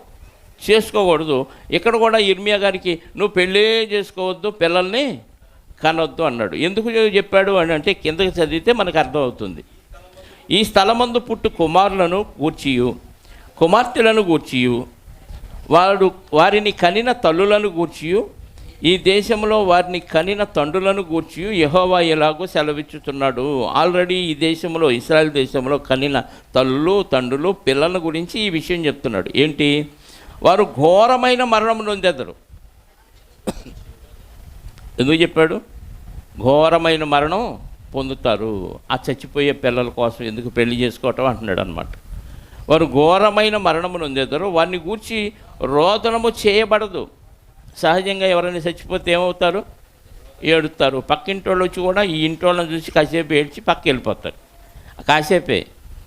చేసుకోకూడదు. ఇక్కడ కూడా ఇర్మియా గారికి నువ్వు పెళ్ళే చేసుకోవద్దు, పిల్లల్ని కనొద్దు అన్నాడు. ఎందుకు చెప్పాడు అని అంటే కిందకి చదివితే మనకు అర్థమవుతుంది. ఈ స్థలమందు పుట్టు కుమారులను గూర్చియు కుమార్తెలను గూర్చియు వారిని కనిన తల్లులను గూర్చియు ఈ దేశంలో వారిని కనిన తండ్రులను గూర్చియు యెహోవా ఎలాగో సెలవిచ్చుతున్నాడు. ఆల్రెడీ ఈ దేశంలో ఇశ్రాయేల్ దేశంలో కనిన తల్లులు తండ్రులు పిల్లల గురించి ఈ విషయం చెప్తున్నాడు. ఏంటి? వారు ఘోరమైన మరణం నొందెదరు. ఎందుకు చెప్పాడు? ఘోరమైన మరణం పొందుతారు. ఆ చచ్చిపోయే పిల్లల కోసం ఎందుకు పెళ్లి చేసుకోవటం అంటున్నాడు అనమాట. వారు ఘోరమైన మరణము నొందెదరు, వారిని గూర్చి రోదనము చేయబడదు. సహజంగా ఎవరైనా చచ్చిపోతే ఏమవుతారు? ఏడుస్తారు. పక్కింటి వాళ్ళు వచ్చి కూడా ఈ ఇంటి వాళ్ళని చూసి కాసేపు ఏడ్చి పక్క వెళ్ళిపోతారు. కాసేపే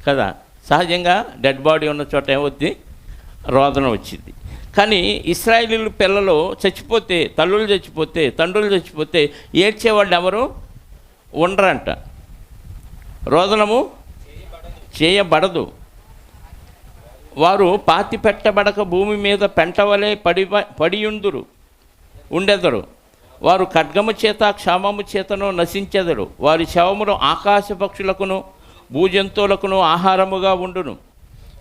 కదా. సహజంగా డెడ్ బాడీ ఉన్న చోట ఏమవుద్ది? రోదన వచ్చింది. కానీ ఇశ్రాయేలీయుల పిల్లలు చచ్చిపోతే, తల్లులు చచ్చిపోతే, తండ్రులు చచ్చిపోతే ఏడ్చేవాళ్ళు ఎవరు ఉండరంట. రోదనము చేయబడదు. వారు పాతి పెట్టబడక భూమి మీద పెంటవలే పడియుందురు ఉండెదరు. వారు ఖడ్గము చేత క్షామము చేతను నశించెదరు. వారి శవములు ఆకాశ పక్షులకును భూజంతువులకును ఆహారముగా ఉండును.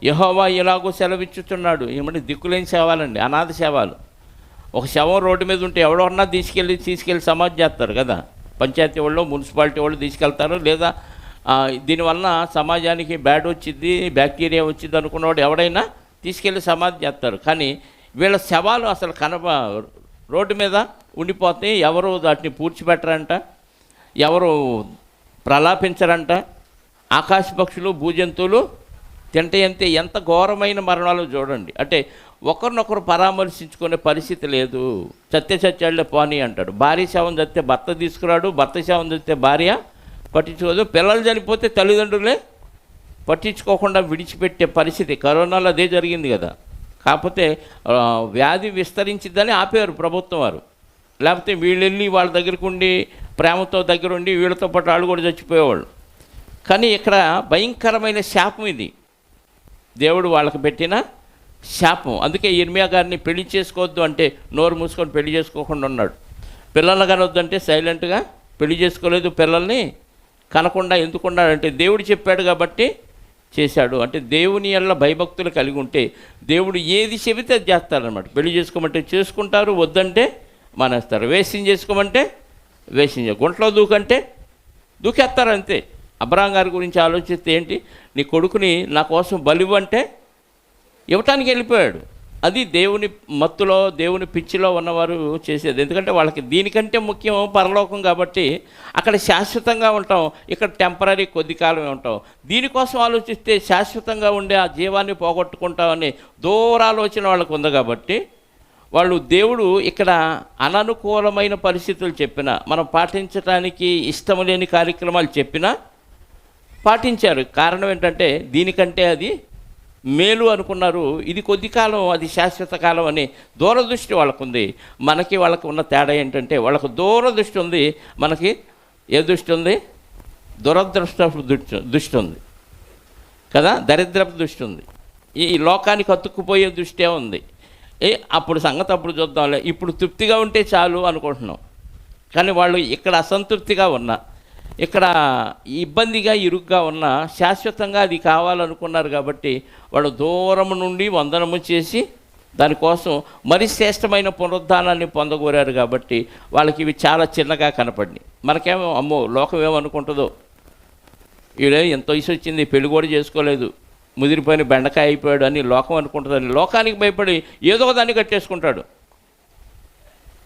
యెహోవా ఎలాగో సెలవిచ్చుతున్నాడు. ఏమంటే దిక్కులేని శవాలండి, అనాథ శవాలు. ఒక శవం రోడ్డు మీద ఉంటే ఎవడన్నా తీసుకెళ్ళి సమాధి చేస్తారు కదా. పంచాయతీ వాళ్ళు మున్సిపాలిటీ వాళ్ళు తీసుకెళ్తారు, లేదా దీనివల్ల సమాజానికి బ్యాడ్ వచ్చింది, బ్యాక్టీరియా వచ్చింది అనుకున్నవాడు ఎవడైనా తీసుకెళ్ళి సమాధి చేస్తారు. కానీ వీళ్ళ శవాలు అసలు రోడ్డు మీద ఉండిపోతాయి. ఎవరు వాటిని పూడ్చిపెట్టరంట, ఎవరు ప్రలాపించరంట. ఆకాశ పక్షులు, భూజంతువులు తింటే ఎంత ఘోరమైన మరణాలు చూడండి. అంటే ఒకరినొకరు పరామర్శించుకునే పరిస్థితి లేదు. సత్యాళ్ళే పోనీ అంటాడు. భార్య శవం చస్తే భర్త తీసుకురాడు, భర్త శవం చస్తే భార్య పట్టించుకోదు. పిల్లలు చనిపోతే తల్లిదండ్రులే పట్టించుకోకుండా విడిచిపెట్టే పరిస్థితి. కరోనాలో అదే జరిగింది కదా. కాకపోతే వ్యాధి విస్తరించిద్దని ఆపేవారు ప్రభుత్వం వారు. లేకపోతే వీళ్ళు వెళ్ళి వాళ్ళ దగ్గరకు ఉండి ప్రేమతో దగ్గరుండి వీళ్ళతో పాటు వాళ్ళు కూడా చచ్చిపోయేవాళ్ళు. కానీ ఇక్కడ భయంకరమైన శాపం ఇది, దేవుడు వాళ్ళకి పెట్టిన శాపం. అందుకే ఇర్మియా గారిని పెళ్లి చేసుకోవద్దు అంటే నోరు మూసుకొని పెళ్లి చేసుకోకుండా ఉన్నాడు. పిల్లలు కనొద్దంటే సైలెంట్గా పెళ్లి చేసుకోలేదు. పిల్లల్ని కనకుండా ఎందుకున్నాడంటే దేవుడు చెప్పాడు కాబట్టి చేశాడు. అంటే దేవుని వల్ల భయభక్తులు కలిగి ఉంటే దేవుడు ఏది చెబితే అది చేస్తారనమాట. పెళ్లి చేసుకోమంటే చేసుకుంటారు, వద్దంటే మానేస్తారు. వేషం చేసుకోమంటే వేషం, గుంట్లో దూకంటే దూకేస్తారు అంతే. అబ్రహాం గారి గురించి ఆలోచిస్తే ఏంటి, నీ కొడుకుని నా కోసం బలివ్వంటే ఇవ్వటానికి వెళ్ళిపోయాడు. అది దేవుని మత్తులో, దేవుని పిచ్చిలో ఉన్నవారు చేసేది. ఎందుకంటే వాళ్ళకి దీనికంటే ముఖ్యం పరలోకం కాబట్టి అక్కడ శాశ్వతంగా ఉంటాం, ఇక్కడ టెంపరీ కొద్ది కాలమే ఉంటాం. దీనికోసం ఆలోచిస్తే శాశ్వతంగా ఉండే ఆ జీవాన్ని పోగొట్టుకుంటామని దూరాలోచన వాళ్ళకు ఉంది. కాబట్టి వాళ్ళు దేవుడు ఇక్కడ అననుకూలమైన పరిస్థితులు చెప్పినా, మనం పాటించడానికి ఇష్టం లేని కార్యక్రమాలు చెప్పినా పాటించారు. కారణం ఏంటంటే దీనికంటే అది మేలు అనుకున్నారు. ఇది కొద్ది కాలం, అది శాశ్వత కాలం అని దూరదృష్టి వాళ్ళకుంది. మనకి వాళ్ళకు ఉన్న తేడా ఏంటంటే వాళ్ళకు దూరదృష్టి ఉంది, మనకి ఏ దృష్టి ఉంది? దురదృష్టపు దృష్టి ఉంది కదా, దరిద్రపు దృష్టి ఉంది. ఈ లోకానికి అతుక్కుపోయే దృష్టే ఉంది. అప్పుడు సంగతి అప్పుడు చూద్దాంలే, ఇప్పుడు తృప్తిగా ఉంటే చాలు అనుకుంటున్నాం. కానీ వాళ్ళు ఇక్కడ అసంతృప్తిగా ఉన్నా, ఇక్కడ ఇబ్బందిగా ఇరుగ్గా ఉన్న, శాశ్వతంగా అది కావాలనుకున్నారు. కాబట్టి వాళ్ళు దూరం నుండి వందనము చేసి దానికోసం మరి శ్రేష్టమైన పునరుద్ధానాన్ని పొందగోరారు. కాబట్టి వాళ్ళకి ఇవి చాలా చిన్నగా కనపడినాయి. మనకేమో అమ్మో లోకం ఏమనుకుంటుందో, వీడే ఎంత వయసు వచ్చింది పెళ్లి కూడా చేసుకోలేదు, ముదిరిపోయిన బెండకాయ అయిపోయాడు అని లోకం అనుకుంటుందని లోకానికి భయపడి ఏదో దాన్ని కట్టేసుకుంటాడు.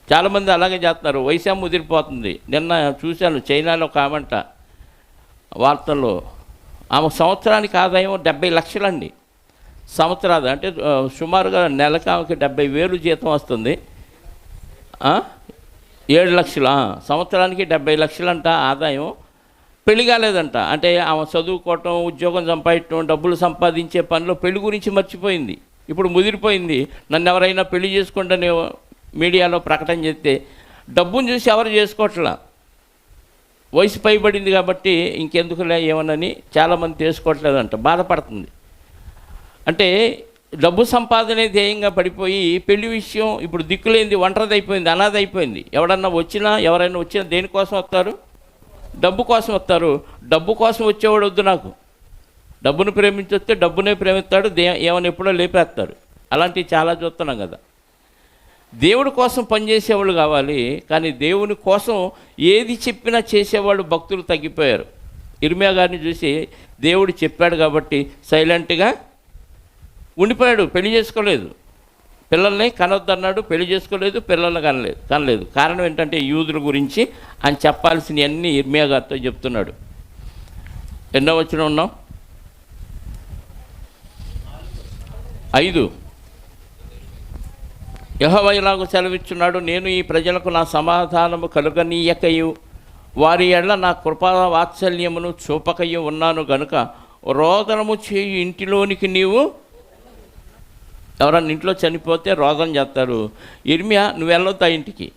చాలామంది అలాగే చేస్తున్నారు. వయసు ముదిరిపోతుంది. నిన్న చూశాను చైనాలో ఒక ఆమంట వార్తల్లో, ఆమె సంవత్సరానికి ఆదాయం 70 లక్షలండి. సంవత్సరాది అంటే సుమారుగా నెలకు ఆమెకి 70,000 జీతం వస్తుంది. 7 లక్షలు, సంవత్సరానికి 70 లక్షలంట ఆదాయం. పెళ్లి కాలేదంట. అంటే ఆమె చదువుకోవటం, ఉద్యోగం సంపాదించడం, డబ్బులు సంపాదించే పనిలో పెళ్లి గురించి మర్చిపోయింది. ఇప్పుడు ముదిరిపోయింది. నన్ను ఎవరైనా పెళ్లి చేసుకుంటే మీడియాలో ప్రకటన చేస్తే డబ్బును చూసి ఎవరు చేసుకోవట్లా, వయసు పైబడింది కాబట్టి ఇంకెందుకులే ఏమనని చాలామంది చేసుకోవట్లేదంట, బాధపడుతుంది. అంటే డబ్బు సంపాదనే ధ్యేయంగా పడిపోయి పెళ్లి విషయం ఇప్పుడు దిక్కులేంది, ఒంటరిది అయిపోయింది, అనాథ అయిపోయింది. ఎవరైనా వచ్చినా దేనికోసం వస్తారు? డబ్బు కోసం వస్తారు. డబ్బు కోసం వచ్చేవాడు వద్దు నాకు, డబ్బును ప్రేమించొస్తే డబ్బునే ప్రేమిస్తాడు, ఏమైనా ఎప్పుడో లేపేస్తాడు. అలాంటివి చాలా చూస్తున్నాం కదా. దేవుడి కోసం పనిచేసేవాళ్ళు కావాలి, కానీ దేవుని కోసం ఏది చెప్పినా చేసేవాళ్ళు భక్తులు తగ్గిపోయారు. ఇర్మియా గారిని చూసి దేవుడు చెప్పాడు కాబట్టి సైలెంట్గా ఉండిపోయాడు. పెళ్లి చేసుకోలేదు, పిల్లల్ని కనొద్దన్నాడు, పెళ్లి చేసుకోలేదు, పిల్లల్ని కనలేదు. కారణం ఏంటంటే యూదుల గురించి ఆయన చెప్పాల్సినవన్నీ ఇర్మియా గారితో చెప్తున్నాడు. ఎన్నో వచనం ఉన్నాం? 5. యెహోవా ఇలాగు సెలవిచ్చున్నాడు, నేను ఈ ప్రజలకు నా సమాధానము కలుగనీయకయు వారి ఎడల నా కృపా వాత్సల్యమును చూపకయు ఉన్నాను గనుక రోదనము చేయు ఇంటిలోనికి నీవు. ఎవరన్నా ఇంట్లో చనిపోతే రోదన చేస్తారు. ఇర్మియా నువ్వు వెళ్ళొద్దా ఇంటికి.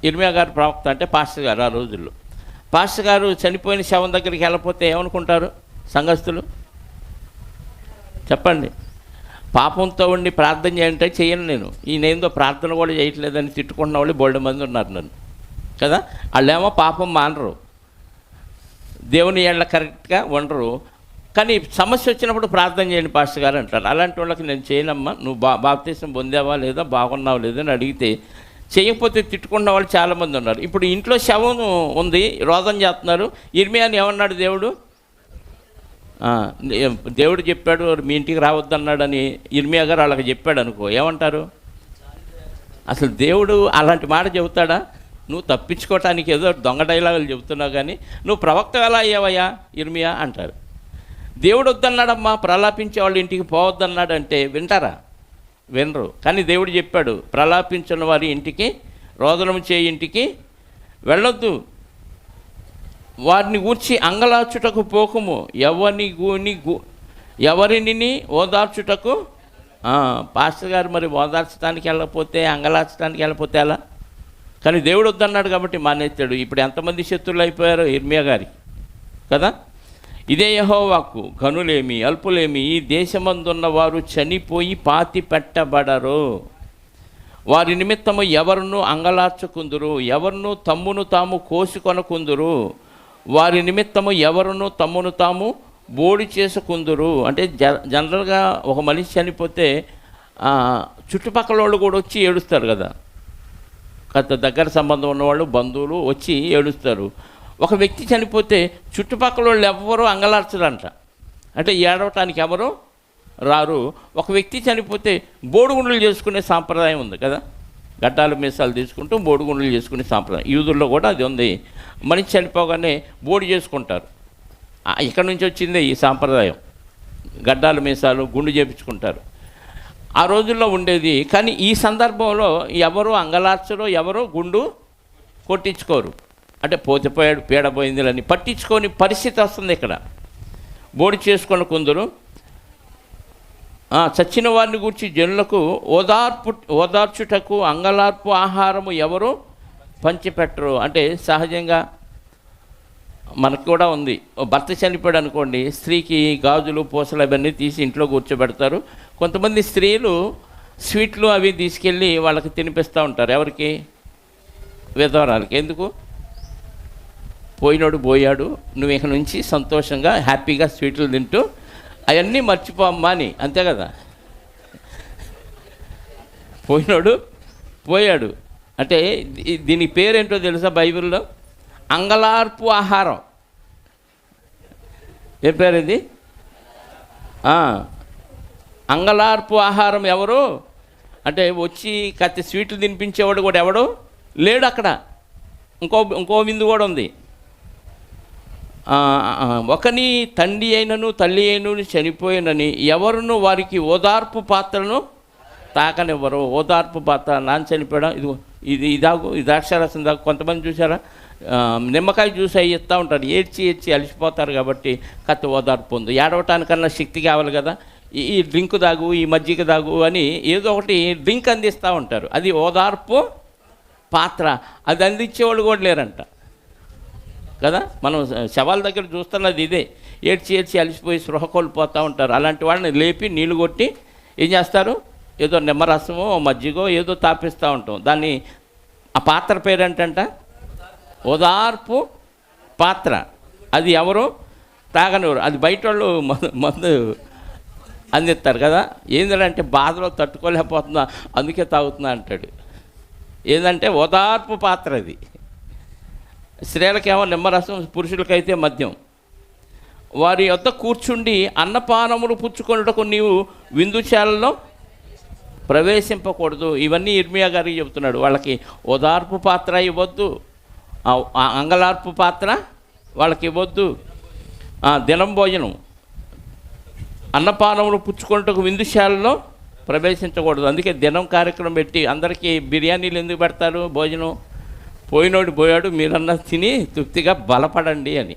ఇర్మియా గారు ప్రవక్త అంటే పాస్టర్ గారు. ఆ రోజుల్లో పాస్టర్ గారు చనిపోయిన శవం దగ్గరికి వెళ్ళకపోతే ఏమనుకుంటారు సంఘస్థులు? చెప్పండి. పాపంతో ఉండి ప్రార్థన చేయంటే చేయను నేను, ఈయనేందో ప్రార్థన కూడా చేయట్లేదని తిట్టుకున్న వాళ్ళు బోల్డ్ మంది ఉన్నారు నన్ను కదా. వాళ్ళేమో పాపం మానరు, దేవుని ఏళ్ళ కరెక్ట్గా ఉండరు. కానీ సమస్య వచ్చినప్పుడు ప్రార్థన చేయండి పాస్టర్ గారు అంటారు. అలాంటి వాళ్ళకి నేను చేయనమ్మా, నువ్వు బాప్తీసం పొందావా లేదా, బాగున్నావా లేదా అని అడిగితే చేయకపోతే తిట్టుకున్న వాళ్ళు చాలామంది ఉన్నారు. ఇప్పుడు ఇంట్లో శవం ఉంది, రోదన చేస్తున్నారు. ఇర్మియాని ఏమన్నాడు దేవుడు? ఆ, దేవుడు చెప్పాడు మీ ఇంటికి రావద్దన్నాడని ఇర్మియా గారు వాళ్ళకి చెప్పాడు అనుకో, ఏమంటారు? అసలు దేవుడు అలాంటి మాట చెబుతాడా? నువ్వు తప్పించుకోవటానికి ఏదో దొంగ డైలాగులు చెబుతున్నావు, కానీ నువ్వు ప్రవక్త ఎలా అయ్యావయ్యా ఇర్మియా అంటారు. దేవుడు వద్దన్నాడమ్మా, ప్రలాపించే వాళ్ళ ఇంటికి పోవద్దన్నాడు అంటే వింటారా? వినరు. కానీ దేవుడు చెప్పాడు, ప్రలాపించిన వారి ఇంటికి, రోదనం చేయి ఇంటికి వెళ్ళొద్దు, వారిని గూర్చి అంగలార్చుటకు పోకుము, ఎవరిని ఓదార్చుటకు. పాస్టర్ గారు మరి ఓదార్చడానికి వెళ్ళకపోతే, అంగలార్చడానికి వెళ్ళకపోతే ఎలా? కానీ దేవుడు వద్దన్నాడు కాబట్టి మానేస్తాడు. ఇప్పుడు ఎంతమంది శత్రువులు అయిపోయారో ఇర్మియా గారికి కదా. ఇదే యెహోవాకు ఘనులేమి అల్పులేమి ఈ దేశమందున్న వారు చనిపోయి పాతి పెట్టబడరు, వారి నిమిత్తము ఎవరును అంగలార్చుకుందురు, ఎవరును తమ్మును తాము కోసుకొనకుందురు, వారి నిమిత్తము ఎవరును తమ్మును తాము బోడి చేసుకుందురు. అంటే జనరల్గా ఒక మనిషి చనిపోతే చుట్టుపక్కల వాళ్ళు కూడా వచ్చి ఏడుస్తారు కదా, కొంత దగ్గర సంబంధం ఉన్నవాళ్ళు బంధువులు వచ్చి ఏడుస్తారు. ఒక వ్యక్తి చనిపోతే చుట్టుపక్కల వాళ్ళు ఎవ్వరూ అంగలార్చరంట, అంటే ఏడవటానికి ఎవరు రారు. ఒక వ్యక్తి చనిపోతే బోడుగుండులు చేసుకునే సాంప్రదాయం ఉంది కదా, గడ్డాలు మీసాలు తీసుకుంటూ బోడుగుండులు చేసుకునే సాంప్రదాయం యూదుల్లో కూడా అది ఉంది. మనిషి చనిపోగానే బోడి చేసుకుంటారు. ఇక్కడ నుంచి వచ్చిందే ఈ సాంప్రదాయం, గడ్డాలు మీసాలు గుండు చేపించుకుంటారు. ఆ రోజుల్లో ఉండేది. కానీ ఈ సందర్భంలో ఎవరు అంగలార్చరు, ఎవరు గుండు కొట్టించుకోరు. అంటే పోయాడు పీడపోయిందని పట్టించుకొని పరిస్థితి వస్తుంది ఇక్కడ. బోడి చేసుకొని కొందరు చచ్చిన వారిని గురించి జనులకు ఓదార్చుటకు అంగలార్పు ఆహారము ఎవరు పంచిపెట్టరు. అంటే సహజంగా మనకు కూడా ఉంది, భర్త చనిపోయాడు అనుకోండి, స్త్రీకి గాజులు పూసలు అవన్నీ తీసి ఇంట్లో కూర్చోబెడతారు. కొంతమంది స్త్రీలు స్వీట్లు అవి తీసుకెళ్ళి వాళ్ళకి తినిపిస్తూ ఉంటారు. ఎవరికి? విధవరాలకి. ఎందుకు? పోయాడు, నువ్వు ఇక నుంచి సంతోషంగా హ్యాపీగా స్వీట్లు తింటూ అవన్నీ మర్చిపోమ్మా అని, అంతే కదా. పోయాడు అంటే దీని పేరేంటో తెలుసా బైబిల్లో? అంగలార్పు ఆహారం. ఏ పేరు ఇది? అంగలార్పు ఆహారం ఎవరు అంటే వచ్చి కత్తి స్వీట్లు తినిపించేవాడు కూడా ఎవడు లేడు అక్కడ. ఇంకో విందు కూడా ఉంది. ఒకని తండ్రి అయినను తల్లి అయినను చనిపోయినని ఎవరును వారికి ఓదార్పు పాత్రను తాకనివ్వరు. ఓదార్పు పాత్ర, నాన్న చనిపోయడం, ఇది ఇదాగు, ఇది ద్రాక్షారసం దాకా. కొంతమంది చూసారా, నిమ్మకాయ జ్యూస్ అవి ఇస్తూ ఉంటారు, ఏడ్చి అలిసిపోతారు కాబట్టి కత్తి ఓదార్పు ఉంది. ఏడవటానికన్నా శక్తి కావాలి కదా, ఈ డ్రింక్ దాగు, ఈ మజ్జిగ దాగు అని ఏదో ఒకటి డ్రింక్ అందిస్తూ ఉంటారు. అది ఓదార్పు పాత్ర. అది అందించేవాళ్ళు కూడా లేరంట కదా. మనం శవాల దగ్గర చూస్తున్నది ఇదే. ఏడ్చి అలిసిపోయి స్పృహ కోల్పోతూ ఉంటారు. అలాంటి వాళ్ళని లేపి నీళ్లు కొట్టి ఏం చేస్తారు, ఏదో నిమ్మరసమో మజ్జిగో ఏదో తాపిస్తూ ఉంటాం. దాన్ని ఆ పాత్ర పేరేంటంట? ఓదార్పు పాత్ర. అది ఎవరు తాగనివ్వరు. అది బయట వాళ్ళు మందు అందిస్తారు కదా. ఏంటంటే బాధలో తట్టుకోలేకపోతున్నా అందుకే తాగుతున్నా అంటాడు. ఏంటంటే ఓదార్పు పాత్ర అది. స్త్రీలకేమో నిమ్మరసం, పురుషులకైతే మద్యం. వారి యొద్ద కూర్చుండి అన్నపానములు పుచ్చుకొనుటకు నీవు విందుశాలలో ప్రవేశింపకూడదు. ఇవన్నీ ఇర్మియా గారికి చెబుతున్నాడు. వాళ్ళకి ఓదార్పు పాత్ర ఇవ్వద్దు, అంగలార్పు పాత్ర వాళ్ళకి ఇవ్వద్దు, దినం భోజనం అన్నపానములు పుచ్చుకొనుటకు విందుశాలలో ప్రవేశించకూడదు. అందుకే దినం కార్యక్రమం పెట్టి అందరికీ బిర్యానీలు ఎందుకు పెడతారు? భోజనం పోయాడు, మీరన్నా తిని తృప్తిగా బలపడండి అని.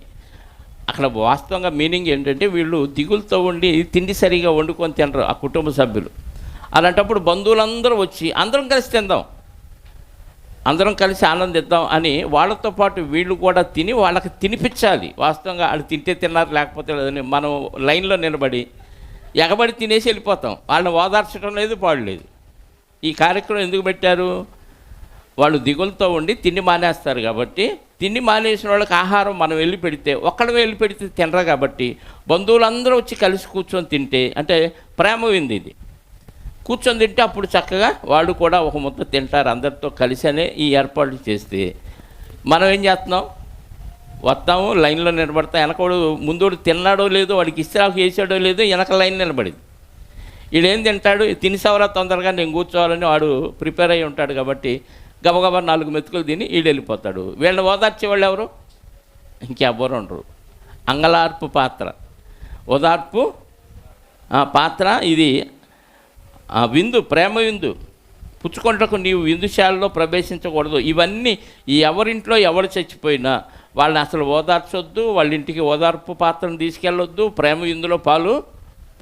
అక్కడ వాస్తవంగా మీనింగ్ ఏంటంటే వీళ్ళు దిగులతో ఉండి తిండి సరిగా వండుకొని తినరు ఆ కుటుంబ సభ్యులు. అలాంటప్పుడు బంధువులందరూ వచ్చి అందరం కలిసి తిందాం, అందరం కలిసి ఆనందిద్దాం అని వాళ్ళతో పాటు వీళ్ళు కూడా తిని వాళ్ళకి తినిపించాలి. వాస్తవంగా వాళ్ళు తింటే తిన్నారు, లేకపోతే లేదని మనం లైన్లో నిలబడి ఎగబడి తినేసి వెళ్ళిపోతాం. వాళ్ళని ఓదార్చడం లేదు, పాడలేదు. ఈ కార్యక్రమం ఎందుకు పెట్టారు? వాళ్ళు దిగులతో ఉండి తిండి మానేస్తారు కాబట్టి. తిండి మానేసిన వాళ్ళకి ఆహారం మనం వెళ్ళి పెడితే, ఒక్కడే వెళ్ళి పెడితే తినరు కాబట్టి బంధువులందరూ వచ్చి కలిసి కూర్చొని తింటే, అంటే ప్రేమ వింది ఇది. కూర్చొని తింటే అప్పుడు చక్కగా వాళ్ళు కూడా ఒక ముద్ద తింటారు అందరితో కలిసి అనే ఈ ఏర్పాట్లు చేస్తే మనం ఏం చేస్తున్నాం? వస్తాము, లైన్లో నిలబడతాం. వెనకడు ముందోడు తిన్నాడో లేదో, వాడికి ఇస్త్రాకు వేసాడో లేదో, వెనక లైన్ నిలబడింది. వీడేం తింటాడు, తినిసవరా తొందరగా నేను కూర్చోవాలని వాడు ప్రిపేర్ అయ్యి ఉంటాడు. కాబట్టి గబగబా 4 మెతుకులు తిని వీడు వెళ్ళిపోతాడు. వీళ్ళని ఓదార్చేవాళ్ళు ఎవరు? ఇంకెవ్వరు ఉండరు. అంగలార్పు పాత్ర, ఓదార్పు పాత్ర. ఇది విందు, ప్రేమ విందు. పుచ్చుకొంటకు నీవు విందుశాలలో ప్రవేశించకూడదు. ఇవన్నీ ఎవరింట్లో ఎవరు చచ్చిపోయినా వాళ్ళని అసలు ఓదార్చొద్దు, వాళ్ళ ఇంటికి ఓదార్పు పాత్రను తీసుకెళ్ళొద్దు, ప్రేమ విందులో పాలు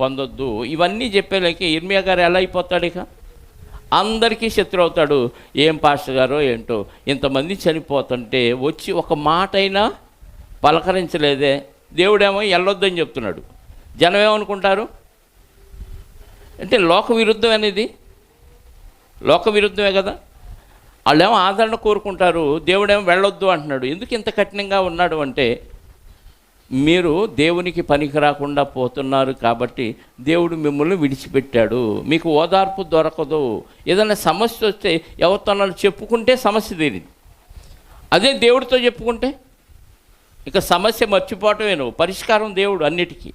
పొందొద్దు. ఇవన్నీ చెప్పేలేక ఇర్మియా గారు ఎలా అయిపోతాడు? ఇక అందరికీ శత్రు అవుతాడు. ఏం పాస్టర్ గారో ఏంటో, ఇంతమంది చనిపోతుంటే వచ్చి ఒక మాట అయినా పలకరించలేదే. దేవుడేమో వెళ్ళొద్దని చెప్తున్నాడు. జనం ఏమనుకుంటారు అంటే లోక విరుద్ధం అనేది, లోక విరుద్ధమే కదా. వాళ్ళేమో ఆదరణ కోరుకుంటారు, దేవుడేమో వెళ్ళొద్దు అంటున్నాడు. ఎందుకు ఇంత కఠినంగా ఉన్నాడు అంటే, మీరు దేవునికి పనికి రాకుండా పోతున్నారు కాబట్టి దేవుడు మిమ్మల్ని విడిచిపెట్టాడు. మీకు ఓదార్పు దొరకదు. ఏదైనా సమస్య వస్తే ఎవరితో చెప్పుకుంటే సమస్య తీరింది. అదే దేవుడితో చెప్పుకుంటే ఇక సమస్య మర్చిపోవటమేను, పరిష్కారం దేవుడు అన్నిటికీ.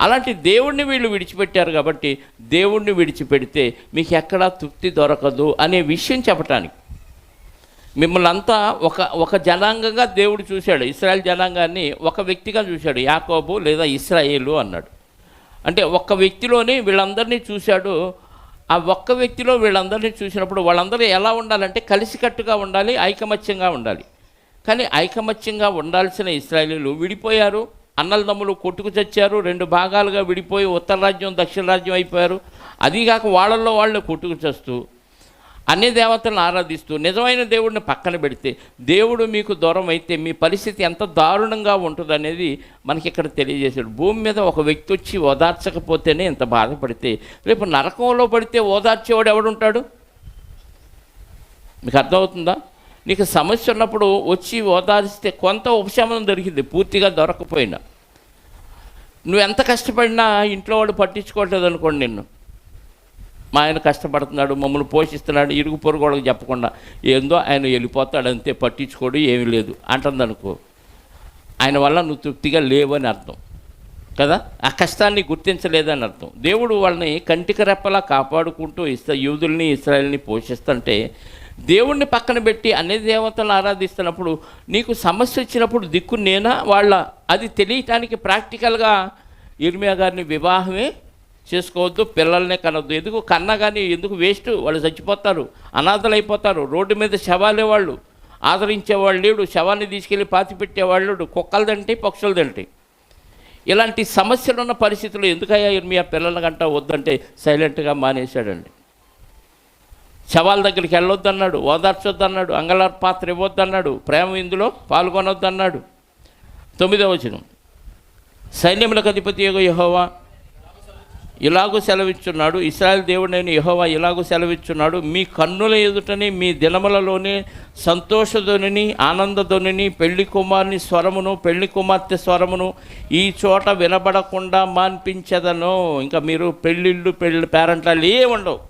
అలాంటి దేవుడిని వీళ్ళు విడిచిపెట్టారు కాబట్టి దేవుడిని విడిచిపెడితే మీకు ఎక్కడా తృప్తి దొరకదు అనే విషయం చెప్పటానికి. మిమ్మల్ని అంతా ఒక జనాంగంగా దేవుడు చూశాడు. ఇశ్రాయేల్ జనాంగాన్ని ఒక వ్యక్తిగా చూశాడు. యాకోబు లేదా ఇశ్రాయేలు అన్నాడు. అంటే ఒక్క వ్యక్తిలోనే వీళ్ళందరినీ చూశాడు. ఆ ఒక్క వ్యక్తిలో వీళ్ళందరినీ చూసినప్పుడు వాళ్ళందరూ ఎలా ఉండాలంటే కలిసికట్టుగా ఉండాలి, ఐకమత్యంగా ఉండాలి. కానీ ఐకమత్యంగా ఉండాల్సిన ఇశ్రాయేలీలు విడిపోయారు. అన్నలదమ్ములు కొట్టుకు చచ్చారు. 2 భాగాలుగా విడిపోయి ఉత్తర రాజ్యం దక్షిణ రాజ్యం అయిపోయారు. అదీగాక వాళ్ళల్లో వాళ్ళు కొట్టుకు చస్తూ అన్ని దేవతలను ఆరాధిస్తూ నిజమైన దేవుడిని పక్కన పెడితే దేవుడు మీకు దూరం అయితే మీ పరిస్థితి ఎంత దారుణంగా ఉంటుందనేది మనకి ఇక్కడ తెలియజేశాడు. భూమి మీద ఒక వ్యక్తి వచ్చి ఓదార్చకపోతేనే ఇంత బాధపడితే రేపు నరకంలో పడితే ఓదార్చేవాడు ఎవడుంటాడు? మీకు అర్థమవుతుందా? నీకు సమస్య ఉన్నప్పుడు వచ్చి ఓదారిస్తే కొంత ఉపశమనం దొరికింది. పూర్తిగా దొరకపోయినా నువ్వు ఎంత కష్టపడినా ఇంట్లో వాడు పట్టించుకోవట్లేదు అనుకోండి. నిన్ను మా ఆయన కష్టపడుతున్నాడు, మమ్మల్ని పోషిస్తున్నాడు, ఇరుగు పొరుగు వాళ్ళకి చెప్పకుండా ఏందో ఆయన వెళ్ళిపోతాడు అంతే, పట్టించుకోడు, ఏమీ లేదు అంటుందనుకో, ఆయన వల్ల నువ్వు తృప్తిగా లేవని అర్థం కదా. ఆ కష్టాన్ని గుర్తించలేదని అర్థం. దేవుడు వాళ్ళని కంటికి రెప్పలా కాపాడుకుంటూ యూదుల్ని ఇశ్రాయేల్ని పోషిస్తుంటే దేవుణ్ణి పక్కన పెట్టి అన్ని దేవతలను ఆరాధిస్తున్నప్పుడు నీకు సమస్య వచ్చినప్పుడు దిక్కు నేనా వాళ్ళ అది తెలియటానికి ప్రాక్టికల్గా ఇర్మియా గారిని వివాహమే చేసుకోవద్దు, పిల్లల్నే కనొద్దు. ఎందుకు కన్నా కానీ ఎందుకు వేస్ట్, వాళ్ళు చచ్చిపోతారు, అనాథలు అయిపోతారు. రోడ్డు మీద శవాలే, వాళ్ళు ఆదరించేవాళ్ళు లేడు, శవాన్ని తీసుకెళ్ళి పాతి పెట్టేవాళ్ళు, కుక్కలదంటే పక్షులదంటే. ఇలాంటి సమస్యలు ఉన్న పరిస్థితుల్లో ఎందుకయ్యా ఇర్మియా పిల్లల గంట వద్దంటే సైలెంట్గా మానేశాడండి. శవాల దగ్గరికి వెళ్ళొద్దన్నాడు, ఓదార్చొద్దన్నాడు, అంగళార్ పాత్ర ఇవ్వద్దన్నాడు, ప్రేమ ఇందులో పాల్గొనొద్దన్నాడు. 9వ వచనం, సైన్యములకు అధిపతి యెహోవా ఇలాగూ సెలవిచ్చున్నాడు, ఇశ్రాయేలు దేవుడైన యెహోవా ఇలాగూ సెలవిచ్చున్నాడు, మీ కన్నుల ఎదుటని మీ దినములలోనే సంతోషధ్వనిని ఆనందధ్వనిని పెళ్లి కుమారుని స్వరమును పెళ్లి కుమార్తె స్వరమును ఈ చోట వినబడకుండా మాన్పించదను. ఇంకా మీరు పెళ్ళిళ్ళు పేరంటాలు ఏముండవు.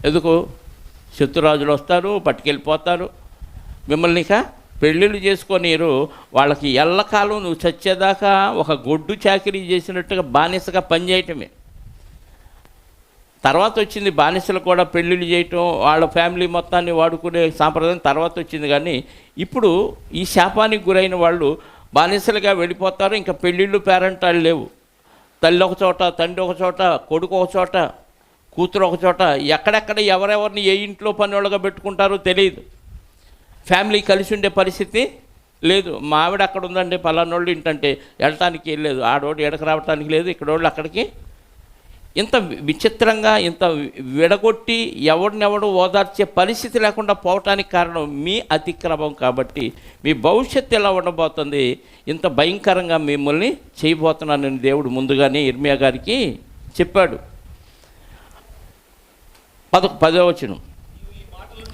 ఎందుకు? శత్రురాజులు వస్తారు, పట్టుకెళ్ళిపోతారు మిమ్మల్ని. ఇక పెళ్ళిళ్ళు చేసుకోనిరు. వాళ్ళకి ఎల్లకాలం నువ్వు చచ్చేదాకా ఒక గొడ్డు చాకిరీ చేసినట్టుగా బానిసగా పనిచేయటమే. తర్వాత వచ్చింది బానిసలు కూడా పెళ్ళిళ్ళు చేయటం, వాళ్ళ ఫ్యామిలీ మొత్తాన్ని వాడుకునే సాంప్రదాయం తర్వాత వచ్చింది. కానీ ఇప్పుడు ఈ శాపానికి గురైన వాళ్ళు బానిసలుగా వెళ్ళిపోతారు. ఇంకా పెళ్ళిళ్ళు పేరంటాలు లేవు. తల్లి ఒక చోట, తండ్రి ఒక చోట, కొడుకు ఒక చోట, కూతురు ఒక చోట. ఎక్కడెక్కడ ఎవరెవరిని ఏ ఇంట్లో పనివాళ్ళుగా పెట్టుకుంటారో తెలియదు. ఫ్యామిలీ కలిసి ఉండే పరిస్థితి లేదు. మా ఆవిడ అక్కడ ఉందండి పలానోళ్ళు ఇంటంటే వెళ్ళటానికి వెళ్ళలేదు, ఆడోడు ఎడకు రావటానికి లేదు, ఇక్కడోళ్ళు అక్కడికి. ఇంత విచిత్రంగా ఇంత విడగొట్టి ఎవడినెవడు ఓదార్చే పరిస్థితి లేకుండా పోవటానికి కారణం మీ అతిక్రమం. కాబట్టి మీ భవిష్యత్తు ఎలా ఉండబోతుంది, ఇంత భయంకరంగా మిమ్మల్ని చేయబోతున్నానని దేవుడు ముందుగానే ఇర్మియా గారికి చెప్పాడు. 10వ వచనం,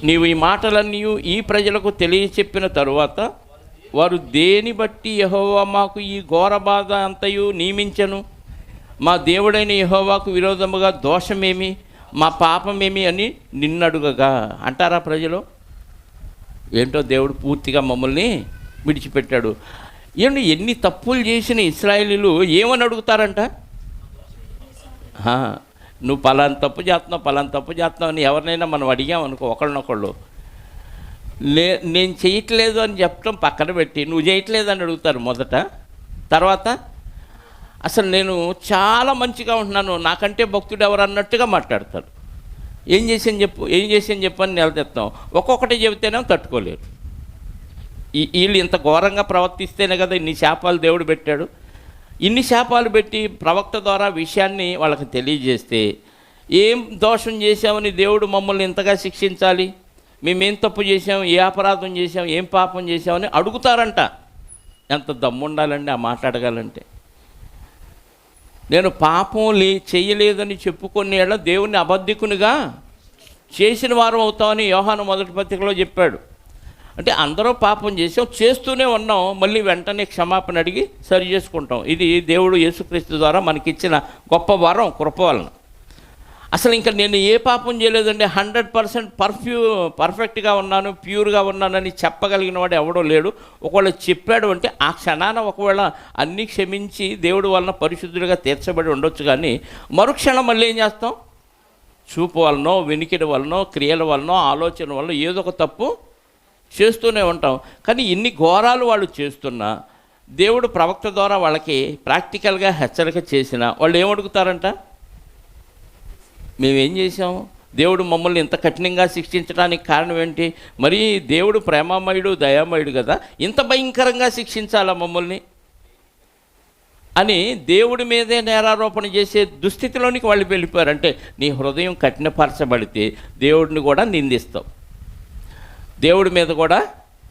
నీవు ఈ మాటలన్నీ ఈ ప్రజలకు తెలియచెప్పిన తరువాత వారు దేని బట్టి యెహోవా మాకు ఈ ఘోర బాధ అంతయు నియమించను, మా దేవుడైన యెహోవాకు విరోధముగా దోషమేమి, మా పాపమేమి అని నిన్నడుగగా అంటారా ప్రజలు? ఏంటో దేవుడు పూర్తిగా మమ్మల్ని విడిచిపెట్టాడు. ఏమండి, ఎన్ని తప్పులు చేసిన ఇశ్రాయేలీయులు ఏమని అడుగుతారంట? నువ్వు పలానా తప్పు చేస్తున్నావు అని ఎవరినైనా మనం అడిగామనుకో, ఒకళ్ళనొకళ్ళు నేను చేయట్లేదు అని చెప్పడం పక్కన పెట్టి నువ్వు చేయట్లేదు అని అడుగుతారు మొదట. తర్వాత అసలు నేను చాలా మంచిగా ఉంటున్నాను, నాకంటే భక్తుడు ఎవరు అన్నట్టుగా మాట్లాడతారు. ఏం చేసాను చెప్పు అని నిలదీస్తాం. ఒక్కొక్కటి చెబితేనే తట్టుకోలేరు. వీళ్ళు ఇంత ఘోరంగా ప్రవర్తిస్తేనే కదా ఇన్ని శాపాలు దేవుడు పెట్టాడు. ఇన్ని శాపాలు పెట్టి ప్రవక్త ద్వారా విషయాన్ని వాళ్ళకి తెలియజేస్తే, ఏం దోషం చేశామని దేవుడు మమ్మల్ని ఇంతగా శిక్షించాలి, మేమేం తప్పు చేసాం, ఏ అపరాధం చేసాం, ఏం పాపం చేసామని అడుగుతారంట. ఎంత దమ్ముండాలండి ఆ మాట్లాడగలంటే. నేను పాపం చేయలేదని చెప్పుకునే దేవుణ్ణి అబద్ధికునిగా చేసిన వారం అవుతామని యోహాను మొదటి పత్రికలో చెప్పాడు. అంటే అందరూ పాపం చేసాం, చేస్తూనే ఉన్నాం, మళ్ళీ వెంటనే క్షమాపణ అడిగి సరి చేసుకుంటాం. ఇది దేవుడు యేసుక్రీస్తు ద్వారా మనకిచ్చిన గొప్ప వరం, కృప వలన. అసలు ఇంకా నేను ఏ పాపం చేయలేదండి, 100% పర్ఫెక్ట్గా ఉన్నాను, ప్యూర్గా ఉన్నానని చెప్పగలిగిన వాడు ఎవడో లేడు. ఒకవేళ చెప్పాడు అంటే ఆ క్షణాన ఒకవేళ అన్నీ క్షమించి దేవుడి వలన పరిశుద్ధుడిగా తీర్చబడి ఉండొచ్చు. కానీ మరుక్షణం మళ్ళీ ఏం చేస్తాం? చూపు వలనో, వెనికిడి వలనో, క్రియల వలనో, ఆలోచన వలన ఏదో ఒక తప్పు చేస్తూనే ఉంటాం. కానీ ఇన్ని ఘోరాలు వాళ్ళు చేస్తున్నా దేవుడు ప్రవక్త ద్వారా వాళ్ళకి ప్రాక్టికల్గా హెచ్చరిక చేసినా వాళ్ళు ఏమడుగుతారంట? మేమేం చేసాము? దేవుడు మమ్మల్ని ఇంత కఠినంగా శిక్షించడానికి కారణం ఏంటి? మరి దేవుడు ప్రేమమయుడు, దయామయుడు కదా, ఇంత భయంకరంగా శిక్షించాలా మమ్మల్ని అని దేవుడి మీదే నేరారోపణ చేసే దుస్థితిలోనికి వాళ్ళు వెళ్ళిపోయారు. అంటే నీ హృదయం కఠినపరచబడితే దేవుడిని కూడా నిందిస్తావు, దేవుడి మీద కూడా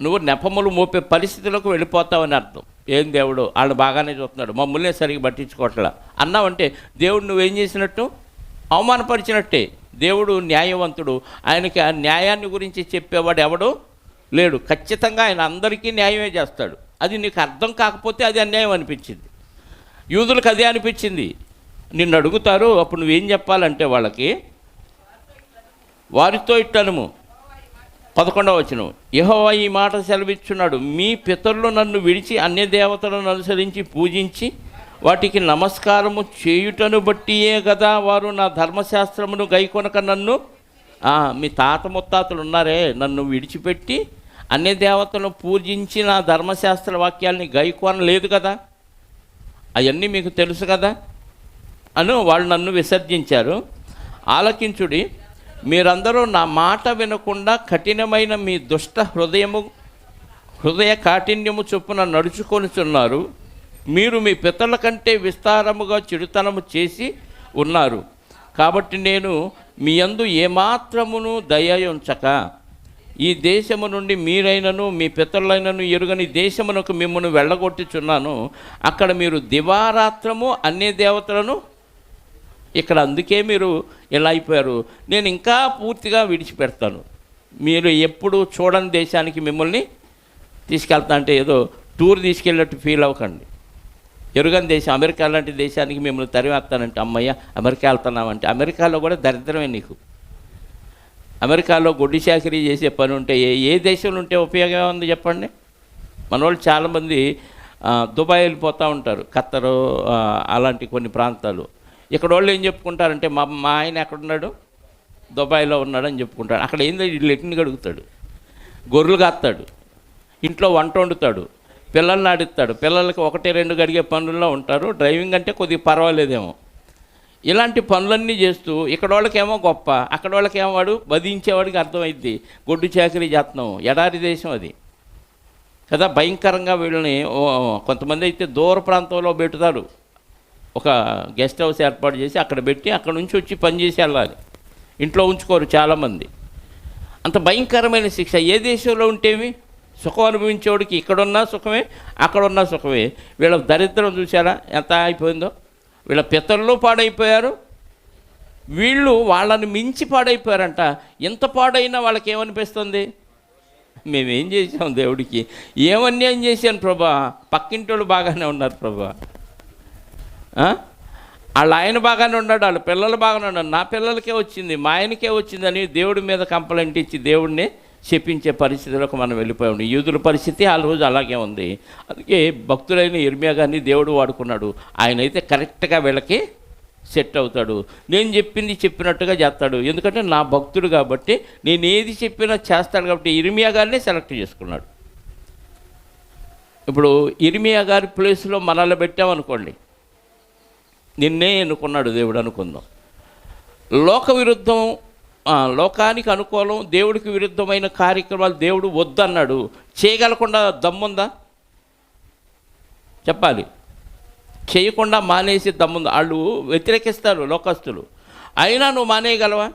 నువ్వు నెపములు మోపే పరిస్థితిలోకి వెళ్ళిపోతావని అర్థం. ఏం దేవుడు వాళ్ళు బాగానే చూస్తున్నాడు, మమ్మల్ని సరిగ్గా పట్టించుకోవట్లా అన్నావంటే దేవుడు నువ్వేం చేసినట్టు? అవమానపరిచినట్టే. దేవుడు న్యాయవంతుడు, ఆయనకి ఆ న్యాయాన్ని గురించి చెప్పేవాడు ఎవడు లేడు. ఖచ్చితంగా ఆయన అందరికీ న్యాయమే చేస్తాడు. అది నీకు అర్థం కాకపోతే అది అన్యాయం అనిపించింది. యూదులకు అదే అనిపించింది. నిన్ను అడుగుతారు, అప్పుడు నువ్వేం చెప్పాలంటే వాళ్ళకి, వారితో ఇట్టనుము 11వ వచనం, యెహోవా ఈ మాట సెలవిచ్చున్నాడు, మీ పితరులు నన్ను విడిచి అన్య దేవతలను అనుసరించి పూజించి వాటికి నమస్కారము చేయుటను బట్టియే కదా వారు నా ధర్మశాస్త్రమును గైకొనక నన్ను, మీ తాత ముత్తాతలు ఉన్నారే, నన్ను విడిచిపెట్టి అన్య దేవతలను పూజించి నా ధర్మశాస్త్ర వాక్యాల్ని గైకొనలేదు కదా, అవన్నీ మీకు తెలుసు కదా అను వాళ్ళు నన్ను విసర్జించారు. ఆలకించుడి, మీరందరూ నా మాట వినకుండా కఠినమైన మీ దుష్ట హృదయ కాఠిన్యము చొప్పున నడుచుకొనిచున్నారు. మీరు మీ పితరుల కంటే విస్తారముగా చెడుతనము చేసి ఉన్నారు. కాబట్టి నేను మీ యందు ఏమాత్రమును దయ ఉంచక ఈ దేశము నుండి మీరైనను మీ పితరులైనను ఎరుగని దేశమునకు మిమ్మల్ని వెళ్ళగొట్టుచున్నాను. అక్కడ మీరు దివారాత్రము అన్య దేవతలను, ఇక్కడ అందుకే మీరు ఎలా అయిపోయారు, నేను ఇంకా పూర్తిగా విడిచిపెడతాను, మీరు ఎప్పుడు చూడని దేశానికి మిమ్మల్ని తీసుకెళ్తా అంటే ఏదో టూర్ తీసుకెళ్ళినట్టు ఫీల్ అవ్వకండి. ఎరుగని దేశం అమెరికా లాంటి దేశానికి మిమ్మల్ని తరివేస్తానంటే, అమ్మయ్య అమెరికా వెళ్తున్నామంటే, అమెరికాలో కూడా దరిద్రమే నీకు. అమెరికాలో గొడ్డి చాకరీ చేసే పని ఉంటే ఏ దేశంలో ఉంటే ఉపయోగం ఉంది చెప్పండి. మన వాళ్ళు చాలామంది దుబాయ్ వెళ్ళిపోతూ ఉంటారు, ఖత్తరు అలాంటి కొన్ని ప్రాంతాలు. ఇక్కడ వాళ్ళు ఏం చెప్పుకుంటారంటే, మా ఆయన ఎక్కడున్నాడు, దుబాయ్లో ఉన్నాడని చెప్పుకుంటాడు. అక్కడ ఏందో లెట్టిని గడుగుతాడు, గొర్రెలు కాస్తాడు, ఇంట్లో వంట వండుతాడు, పిల్లల్ని ఆడిస్తాడు. పిల్లలకి 1-2 గడిగే పనుల్లో ఉంటారు. డ్రైవింగ్ అంటే కొద్దిగా పర్వాలేదేమో. ఇలాంటి పనులన్నీ చేస్తూ ఇక్కడ వాళ్ళకేమో గొప్ప, అక్కడ వాళ్ళకేమో వాడు వధించేవాడికి అర్థమైద్ది గొడ్డు చాకరీ చేస్తున్నాం. ఎడారి దేశం అది కదా, భయంకరంగా వీళ్ళని కొంతమంది అయితే దూర ప్రాంతంలో పెడతారు. ఒక గెస్ట్ హౌస్ ఏర్పాటు చేసి అక్కడ పెట్టి అక్కడ నుంచి వచ్చి పనిచేసి వెళ్ళాలి. ఇంట్లో ఉంచుకోరు చాలామంది. అంత భయంకరమైన శిక్ష. ఏ దేశంలో ఉంటేవి సుఖం అనుభవించేవాడికి ఇక్కడున్నా సుఖమే, అక్కడున్నా సుఖమే. వీళ్ళ దరిద్రం చూసారా ఎంత అయిపోయిందో. వీళ్ళ పితరులు పాడైపోయారు, వీళ్ళు వాళ్ళని మించి పాడైపోయారంట. ఎంత పాడైనా వాళ్ళకి ఏమనిపిస్తుంది, మేమేం చేసాం దేవుడికి, ఏమన్యాయం చేశాను ప్రభా, పక్కింటి వాళ్ళు బాగానే ఉన్నారు ప్రభా, వాళ్ళ ఆయన బాగానే ఉన్నాడు, వాళ్ళ పిల్లలు బాగానే ఉన్నారు, నా పిల్లలకే వచ్చింది, మా ఆయనకే వచ్చిందని దేవుడి మీద కంప్లైంట్ ఇచ్చి దేవుడిని శపించే పరిస్థితిలోకి మనం వెళ్ళిపోయాం. యూదుల పరిస్థితి ఆ రోజు అలాగే ఉంది. అందుకే భక్తులైన ఇర్మియా గారిని దేవుడు వాడుకున్నాడు. ఆయన అయితే కరెక్ట్గా వీళ్ళకి సెట్ అవుతాడు. నేను చెప్పింది చెప్పినట్టుగా చేస్తాడు, ఎందుకంటే నా భక్తుడు కాబట్టి నేను ఏది చెప్పినా చేస్తాడు కాబట్టి ఇర్మియా గారిని సెలెక్ట్ చేసుకున్నాడు. ఇప్పుడు ఇర్మియా గారి ప్లేస్లో మనల్ని పెట్టామనుకోండి, నిన్నే ఎన్నుకున్నాడు దేవుడు అనుకుందాం. లోక విరుద్ధం, లోకానికి అనుకూలం, దేవుడికి విరుద్ధమైన కార్యక్రమాలు దేవుడు వద్దన్నాడు. చేయగలకుండా దమ్ముందా చెప్పాలి? చేయకుండా మానేసి దమ్ముందా? వాళ్ళు వ్యతిరేకిస్తారు లోకస్తులు, అయినా నువ్వు మానేయగలవా?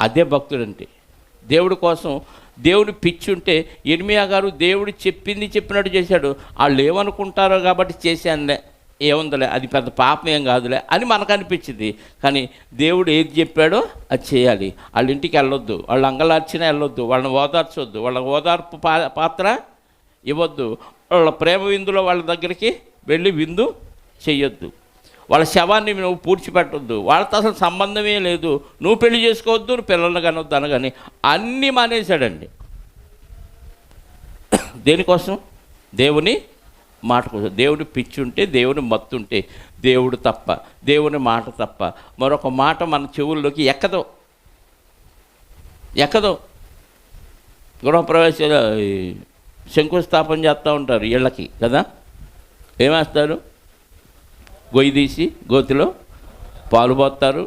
అదే భక్తుడంటే. దేవుడి కోసం దేవుడు పిచ్చి ఉంటే ఇర్మియా గారు దేవుడు చెప్పింది చెప్పినట్టు చేశాడు. వాళ్ళు ఏమనుకుంటారో కాబట్టి చేశానులే, ఏముందలే, అది పెద్ద పాపం ఏం కాదులే అని మనకు అనిపించింది. కానీ దేవుడు ఏది చెప్పాడో అది చేయాలి. వాళ్ళ ఇంటికి వెళ్ళొద్దు, వాళ్ళు అంగలార్చినా వెళ్ళొద్దు, వాళ్ళని ఓదార్చొద్దు, వాళ్ళ ఓదార్పు పాత్ర ఇవ్వద్దు, వాళ్ళ ప్రేమ విందులో వాళ్ళ దగ్గరికి వెళ్ళి విందు చెయ్యొద్దు, వాళ్ళ శవాన్ని నువ్వు పూడ్చిపెట్టొద్దు, వాళ్ళతో అసలు సంబంధమే లేదు, నువ్వు పెళ్లి చేసుకోవద్దు, నువ్వు పిల్లల్ని కనొద్దు అనగాని అన్నీ మానేశాడండి. దేనికోసం? దేవుని మాట కోసం. దేవుడు పిచ్చి ఉంటే, దేవుని మత్తు ఉంటే, దేవుడు తప్ప, దేవుని మాట తప్ప మరొక మాట మన చెవుల్లోకి ఎక్కదు. గృహప్రవేశ శంకుస్థాపన చేస్తూ ఉంటారు ఇళ్ళకి కదా, ఏమేస్తారు? గొయ్యి తీసి గోతిలో పాలు పోస్తారు,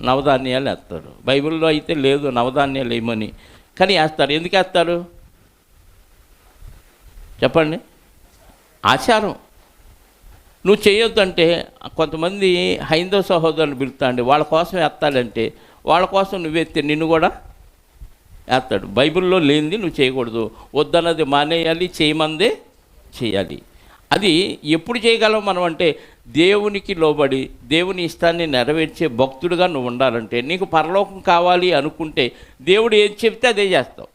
నవధాన్యాలు వేస్తారు. బైబిల్లో అయితే లేదు నవధాన్యాలు వేయమని, కానీ వేస్తారు. ఎందుకు వేస్తారు చెప్పండి? ఆచారం. నువ్వు చేయొద్దంటే కొంతమంది హైందవ సహోదరులు పిలుస్తాండి, వాళ్ళ కోసం వేస్తాడంటే వాళ్ళ కోసం నువ్వెత్తే నిన్ను కూడా వేస్తాడు. బైబిల్లో లేనిది నువ్వు చేయకూడదు, వద్దన్నది మానేయాలి, చేయమందే చేయాలి. అది ఎప్పుడు చేయగలం మనం అంటే దేవునికి లోబడి దేవుని ఇష్టాన్ని నెరవేర్చే భక్తుడిగా నువ్వు ఉండాలంటే, నీకు పరలోకం కావాలి అనుకుంటే దేవుడు ఏది చెప్తే అదే చేస్తావు.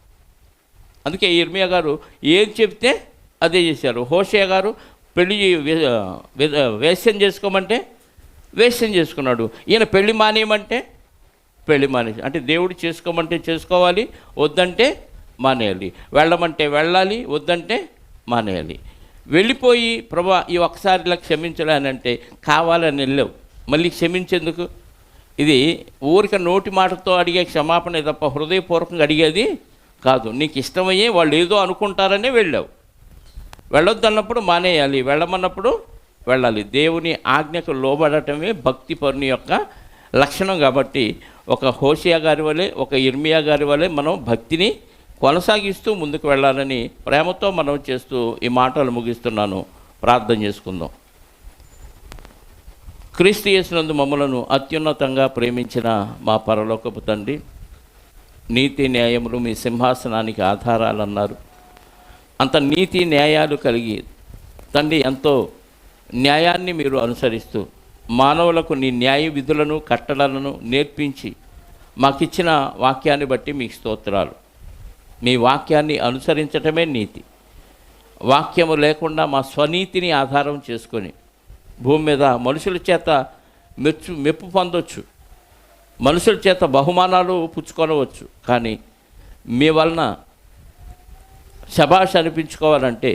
అందుకే ఇర్మియా గారు ఏది చెప్తే అదే చేశారు. హోషేయ గారు పెళ్లి వేశ్యం చేసుకోమంటే వేశ్యం చేసుకున్నాడు. ఈయన పెళ్లి మానేయమంటే పెళ్లి మానేసి, అంటే దేవుడు చేసుకోమంటే చేసుకోవాలి, వద్దంటే మానేయాలి, వెళ్ళమంటే వెళ్ళాలి, వద్దంటే మానేయాలి. వెళ్ళిపోయి ప్రభా ఈ ఒక్కసారి ఇలా క్షమించలేనంటే కావాలని వెళ్ళావు, మళ్ళీ క్షమించేందుకు? ఇది ఊరిక నోటి మాటతో అడిగే క్షమాపణ తప్ప హృదయపూర్వకంగా అడిగేది కాదు. నీకు ఇష్టమయ్యే వాళ్ళు ఏదో అనుకుంటారనే వెళ్ళావు. వెళ్ళొద్దు అన్నప్పుడు మానేయాలి, వెళ్ళమన్నప్పుడు వెళ్ళాలి. దేవుని ఆజ్ఞకు లోబడటమే భక్తి పరుని యొక్క లక్షణం. కాబట్టి ఒక హోషేయ గారి వలె, ఒక ఇర్మియా గారి వలె మనం భక్తిని కొనసాగిస్తూ ముందుకు వెళ్ళాలని ప్రేమతో మనం చేస్తూ ఈ మాటలు ముగిస్తున్నాను. ప్రార్థన చేసుకుందాం. క్రీస్తు యేసునందు మమ్మలను అత్యున్నతంగా ప్రేమించిన మా పరలోకపు తండ్రి, నీతి న్యాయములు మీ సింహాసనానికి ఆధారాలన్నారు. అంత నీతి న్యాయాలు కలిగి తండ్రి ఎంతో న్యాయాన్ని మీరు అనుసరిస్తూ మానవులకు నీ న్యాయ విధులను కట్టడలను నేర్పించి మాకిచ్చిన వాక్యాన్ని బట్టి మీకు స్తోత్రాలు. మీ వాక్యాన్ని అనుసరించటమే నీతి. వాక్యము లేకుండా మా స్వనీతిని ఆధారం చేసుకొని భూమి మీద మనుషుల చేత మెప్పు పొందవచ్చు, మనుషుల చేత బహుమానాలు పుచ్చుకొనవచ్చు. కానీ మీ వలన శభాష్ అనిపించుకోవాలంటే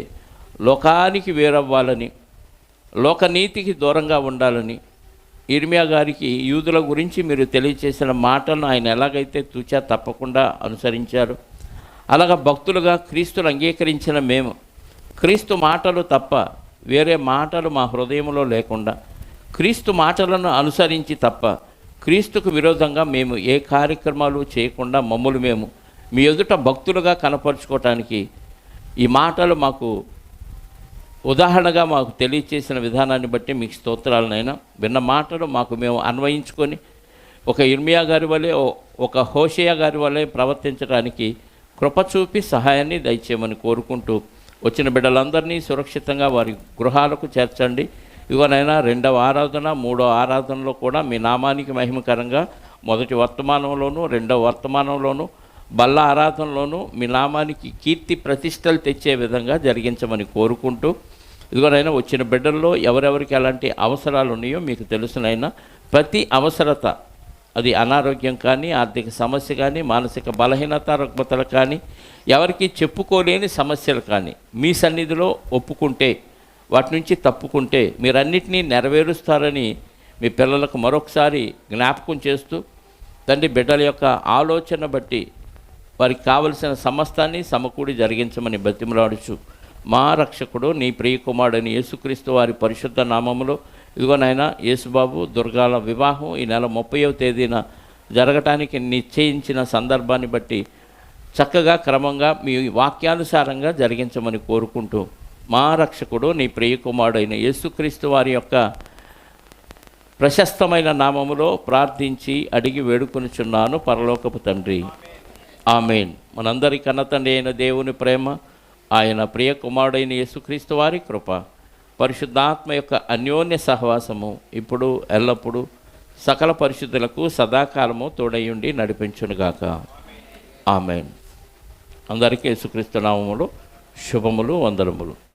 లోకానికి వేరవ్వాలని, లోకనీతికి దూరంగా ఉండాలని ఇర్మియా గారికి యూదుల గురించి మీరు తెలియచేసిన మాటలను ఆయన ఎలాగైతే తూచా తప్పకుండా అనుసరించారు, అలాగా భక్తులుగా క్రీస్తును అంగీకరించిన మేము క్రీస్తు మాటలు తప్ప వేరే మాటలు మా హృదయంలో లేకుండా, క్రీస్తు మాటలను అనుసరించి తప్ప క్రీస్తుకు విరోధంగా మేము ఏ కార్యక్రమాలు చేయకుండా మమ్మల్ని మేము మీ ఎదుట భక్తులుగా కనపరుచుకోవటానికి ఈ మాటలు మాకు ఉదాహరణగా మాకు తెలియచేసిన విధానాన్ని బట్టి మీకు స్తోత్రాలనైనా. విన్న మాటలు మాకు మేము అన్వయించుకొని ఒక ఇర్మియా గారి వలె, ఒక హోషేయ గారి వలె ప్రవర్తించడానికి కృప చూపి సహాయాన్ని దయచేయమని కోరుకుంటూ వచ్చిన బిడ్డలందరినీ సురక్షితంగా వారి గృహాలకు చేర్చండి. ఇదిగోనైనా 2వ ఆరాధన 3వ ఆరాధనలో కూడా మీ నామానికి మహిమకరంగా మొదటి వర్తమానంలోనూ 2వ వర్తమానంలోనూ బల్ల ఆరాధనలోనూ మీ నామానికి కీర్తి ప్రతిష్టలు తెచ్చే విధంగా జరిగించమని కోరుకుంటూ, ఇదిగోనైనా వచ్చిన బిడ్డల్లో ఎవరెవరికి ఎలాంటి అవసరాలు ఉన్నాయో మీకు తెలుసునైనా ప్రతి అవసరత అది అనారోగ్యం కానీ, ఆర్థిక సమస్య కానీ, మానసిక బలహీనత, రుగ్మతలు కానీ, ఎవరికి చెప్పుకోలేని సమస్యలు కానీ మీ సన్నిధిలో ఒప్పుకుంటే, వాటి నుంచి తప్పుకుంటే మీరన్నిటినీ నెరవేరుస్తారని మీ పిల్లలకు మరొకసారి జ్ఞాపకం చేస్తూ, తండ్రి బిడ్డల యొక్క ఆలోచన బట్టి వారికి కావలసిన సమస్తాన్ని సమకూడి జరిగించమని బతిమలాడుచు, మా రక్షకుడు నీ ప్రియకుమారుడని యేసుక్రీస్తు వారి పరిశుద్ధ నామములో ఇదిగో నాయన యేసుబాబు దుర్గాల వివాహం ఈ నెల 30వ తేదీన జరగటానికి నిశ్చయించిన సందర్భాన్ని బట్టి చక్కగా క్రమంగా మీ వాక్యానుసారంగా జరిగించమని కోరుకుంటూ, మా రక్షకుడు నీ ప్రియకుమారుడైన యేసుక్రీస్తు వారి యొక్క ప్రశస్తమైన నామములో ప్రార్థించి అడిగి వేడుకొనుచున్నాను పరలోకపు తండ్రి, ఆమేన్. మనందరి కన్నతండ్రి అయిన దేవుని ప్రేమ, ఆయన ప్రియ కుమారుడైన యేసుక్రీస్తు వారి కృప, పరిశుద్ధాత్మ యొక్క అన్యోన్య సహవాసము ఇప్పుడు ఎల్లప్పుడూ సకల పరిశుద్ధులకు సదాకాలము తోడయుండి నడిపించునుగాక. ఆమేన్. అందరికీ యేసుక్రీస్తు నామములో శుభములు, వందనములు.